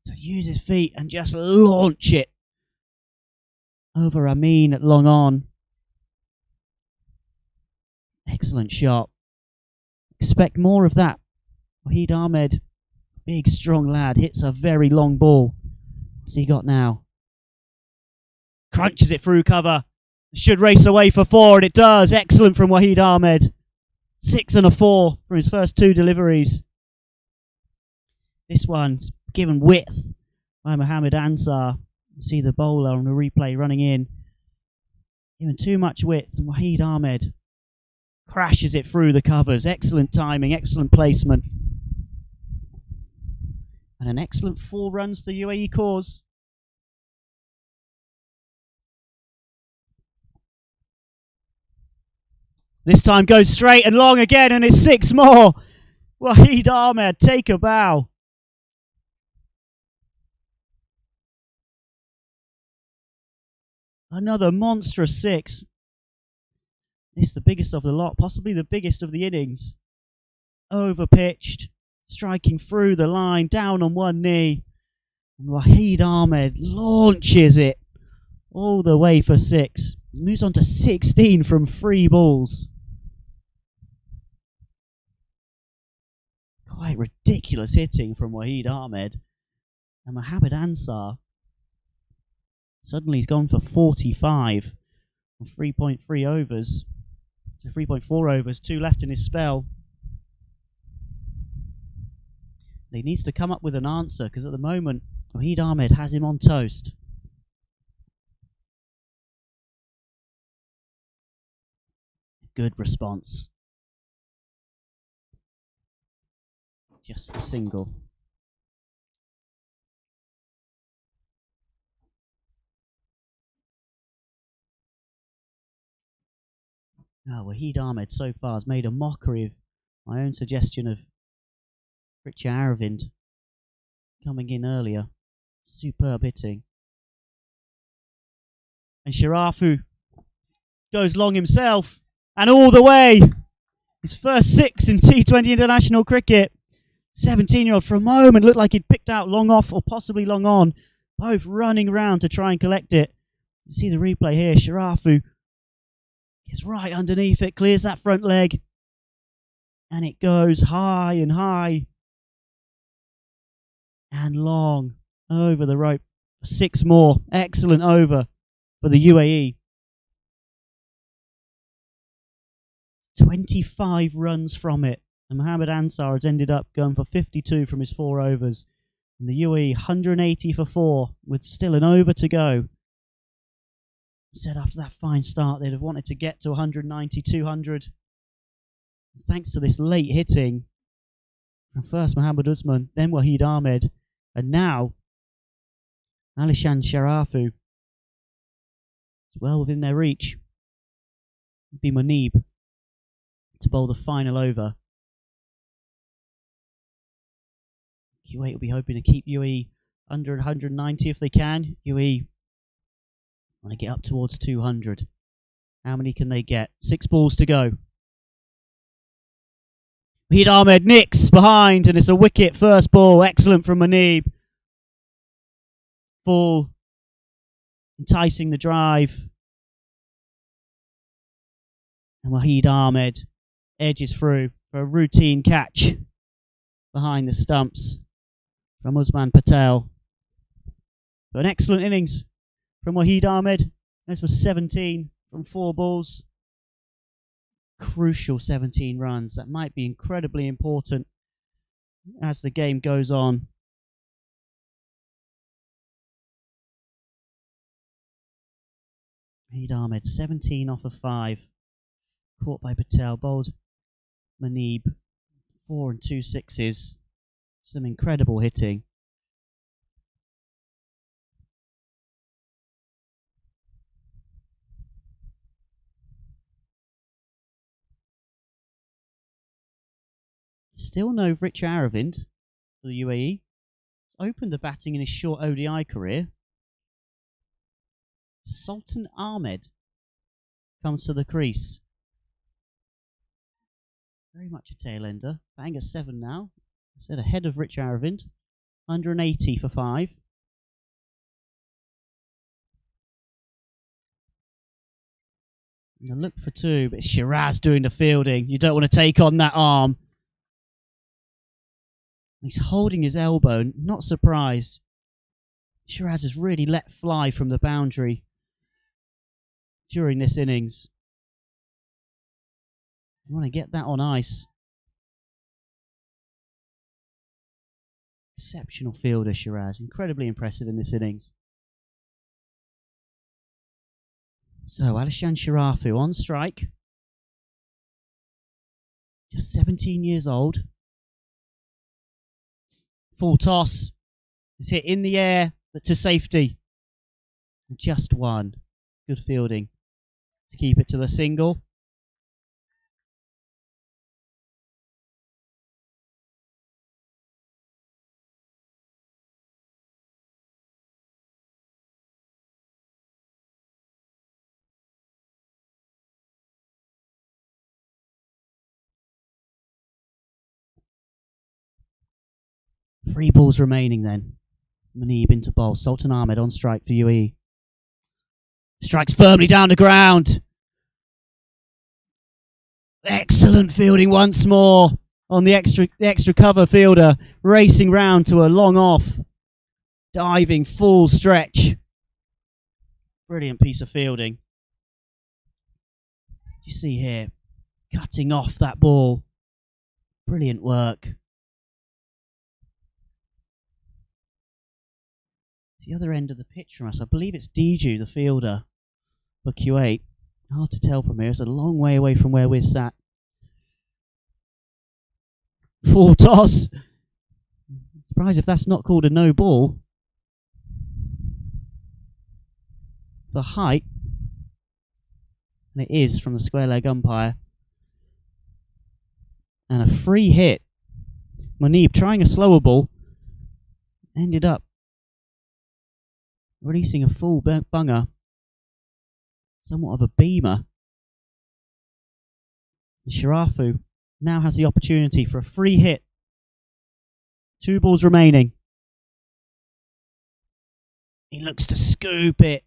to use his feet and just launch it over Amin at long on. Excellent shot. Expect more of that. Waheed Ahmed, big strong lad, hits a very long ball. What's he got now? Crunches it through cover. Should race away for 4, and it does. Excellent from Waheed Ahmed. 6 and a 4 from his first 2 deliveries. This one's given width by Mohammed Ansar. You see the bowler on the replay running in. Given too much width, and Waheed Ahmed crashes it through the covers. Excellent timing, excellent placement. And an excellent 4 runs to UAE cause. This time goes straight and long again, and it's 6 more. Waheed Ahmed, take a bow. Another monstrous 6. This is the biggest of the lot, possibly the biggest of the innings. Overpitched, striking through the line, down on one knee. And Waheed Ahmed launches it all the way for 6. Moves on to 16 from 3 balls. Quite ridiculous hitting from Waheed Ahmed. And Mohammed Ansar suddenly he's gone for 45 on 3.3 overs. So 3.4 overs, 2 left in his spell. He needs to come up with an answer, because at the moment Waheed Ahmed has him on toast. Good response. Just the single. Now, Waheed Ahmed so far has made a mockery of my own suggestion of Richard Aravind coming in earlier. Superb hitting. And Sharafu goes long himself. And all the way. His first 6 in T20 international cricket. 17-year-old for a moment looked like he'd picked out long off or possibly long on. Both running around to try and collect it. You see the replay here. Sharafu gets right underneath it. Clears that front leg. And it goes high and high. And long over the rope. 6 more. Excellent over for the UAE. 25 runs from it. And Mohammed Ansar has ended up going for 52 from his 4 overs. And the UAE 180 for 4 with still an over to go. Said after that fine start they'd have wanted to get to 190, 200. Thanks to this late hitting from first Mohammed Usman, then Waheed Ahmed, and now Alishan Sharafu. It's well within their reach. It'd be Munib to bowl the final over. Kuwait will be hoping to keep UAE under 190 if they can. UAE Want to get up towards 200. How many can they get? 6 balls to go. Wahid Ahmed nicks behind, and it's a wicket first ball. Excellent from Muneeb. Full. Enticing the drive. And Wahid Ahmed edges through for a routine catch behind the stumps from Usman Patel. But an excellent innings from Wahid Ahmed. This was 17 from 4 balls. Crucial 17 runs. That might be incredibly important as the game goes on. Wahid Ahmed, 17 off of 5. Caught by Patel. Bowled Muneeb. 4 and 2 sixes. Some incredible hitting. Still no Rich Aravind for the UAE. Opened the batting in his short ODI career. Sultan Ahmed comes to the crease. Very much a tail ender. Batting at 7 now. Instead ahead of Rich Aravind. 180 for 5. And a look for 2, but it's Shiraz doing the fielding. You don't want to take on that arm. He's holding his elbow, not surprised. Shiraz has really let fly from the boundary during this innings. You want to get that on ice. Exceptional fielder, Shiraz. Incredibly impressive in this innings. So, Alishan Sharafu on strike. Just 17 years old. Full toss. It's hit in the air, but to safety. Just 1. Good fielding to keep it to the single. Three balls remaining then. Muneeb into bowl. Sultan Ahmed on strike for UAE. Strikes firmly down the ground. Excellent fielding once more on the extra cover fielder. Racing round to a long off. Diving full stretch. Brilliant piece of fielding. You see here. Cutting off that ball. Brilliant work. The other end of the pitch from us. I believe it's Diju, the fielder for Kuwait. Hard to tell from here. It's a long way away from where we're sat. Full toss. Surprised if that's not called a no ball. The height. And it is from the square leg umpire. And a free hit. Muneeb trying a slower ball. Ended up releasing a full bunger. Somewhat of a beamer. Sharafu now has the opportunity for a free hit. 2 balls remaining. He looks to scoop it.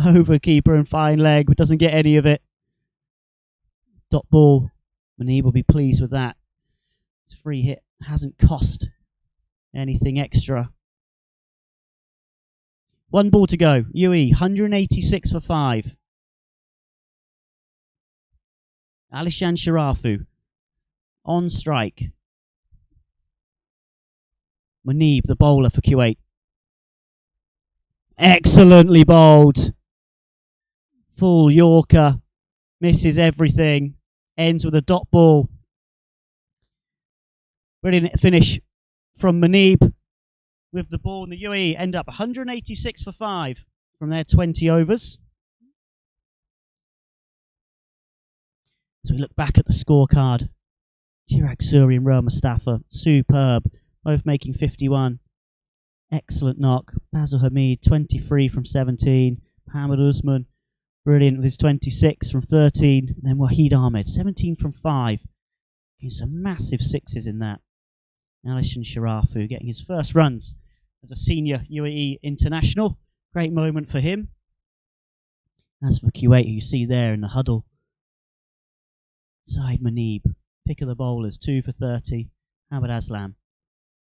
Over keeper and fine leg, but doesn't get any of it. Dot ball. Muneeb will be pleased with that. This free hit hasn't cost anything extra. 1 ball to go. UAE, 186 for 5. Alishan Sharafu on strike. Muneeb, the bowler for Kuwait. Excellently bowled. Full Yorker. Misses everything. Ends with a dot ball. Brilliant finish from Muneeb. With the ball, and the UAE end up 186 for 5 from their 20 overs. As we look back at the scorecard, Chirag Suri and Rohan Mustafa, superb, both making 51. Excellent knock. Basil Hamid, 23 from 17. Mohamed Usman, brilliant with his 26 from 13. And then Wahid Ahmed, 17 from 5. Getting some massive sixes in that. Alishan Sharafu getting his first runs as a senior UAE international. Great moment for him. As for Kuwait, who you see there in the huddle, Saeed Muneeb, pick of the bowlers, 2 for 30. Hamad Aslam,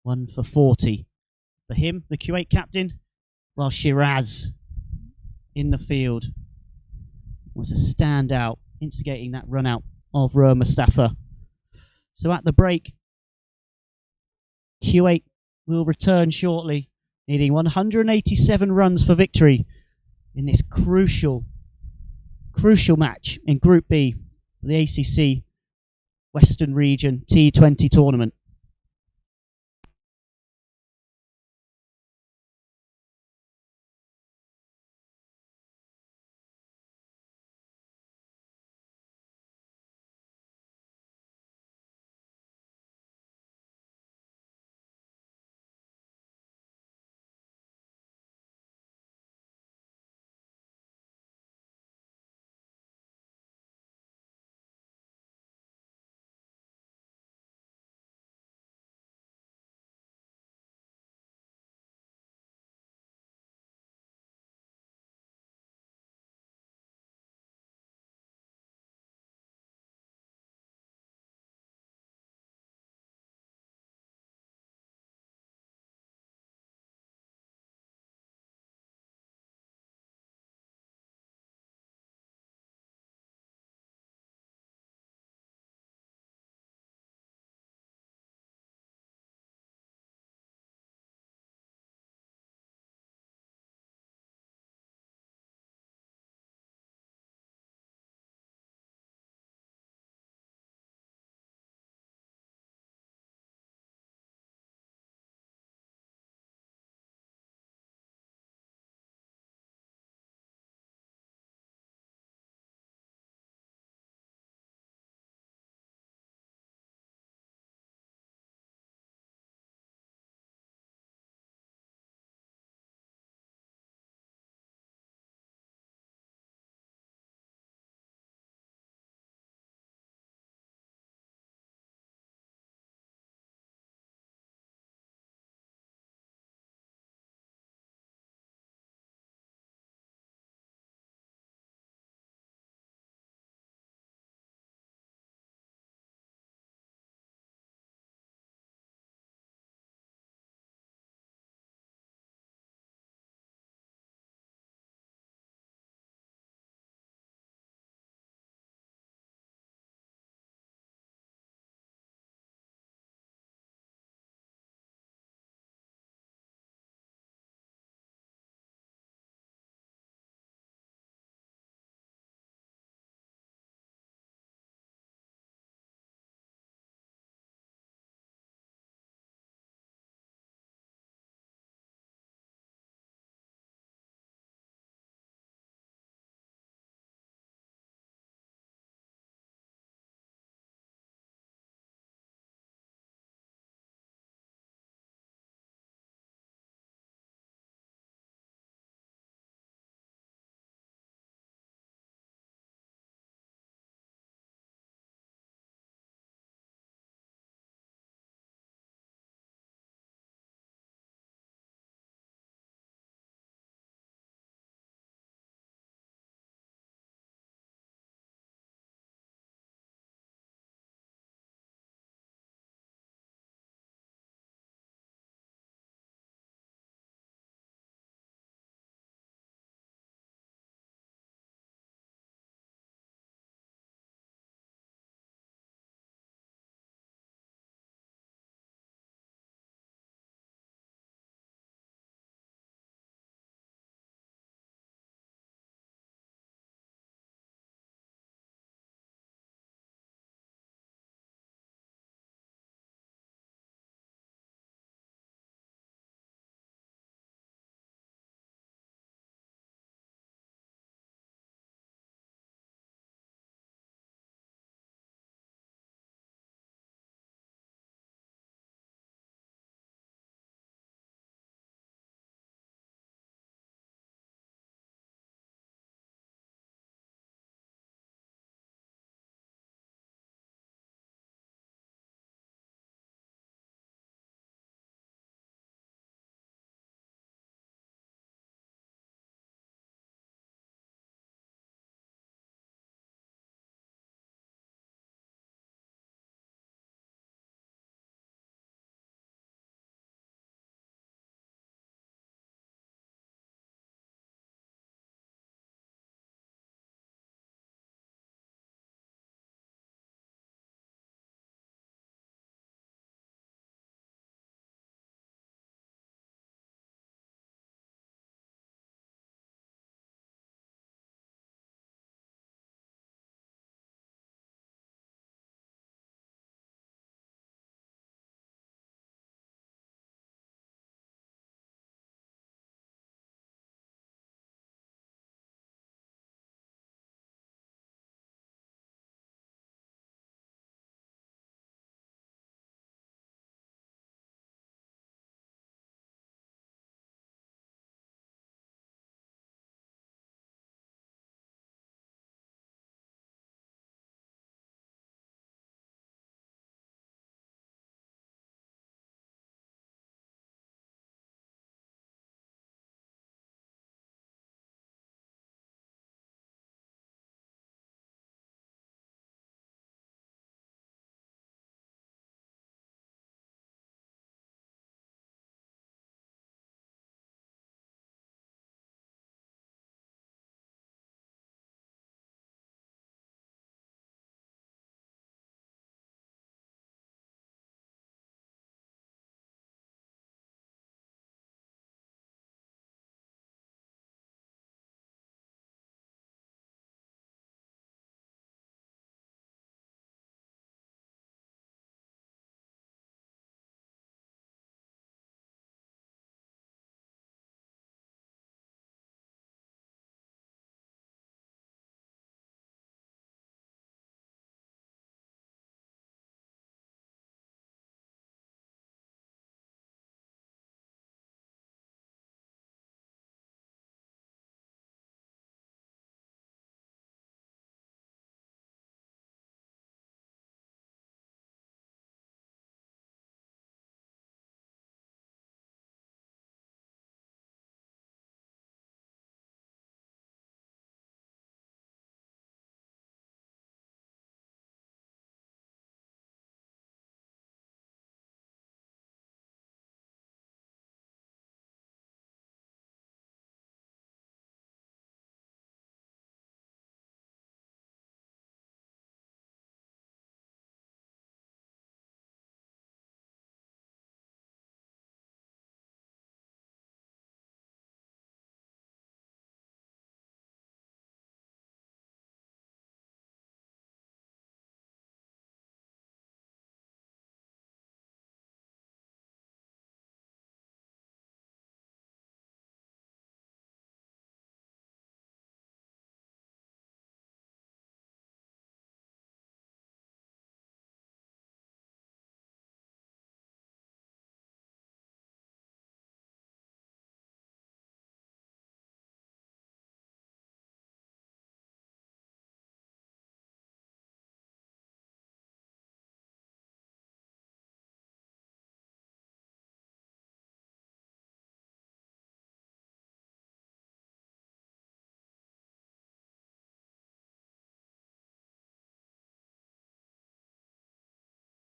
1 for 40. For him, the Kuwait captain, while Shiraz in the field was a standout, instigating that run out of Roh Mustafa. So at the break, Kuwait will return shortly, needing 187 runs for victory in this crucial match in Group B, the ACC Western Region T20 tournament.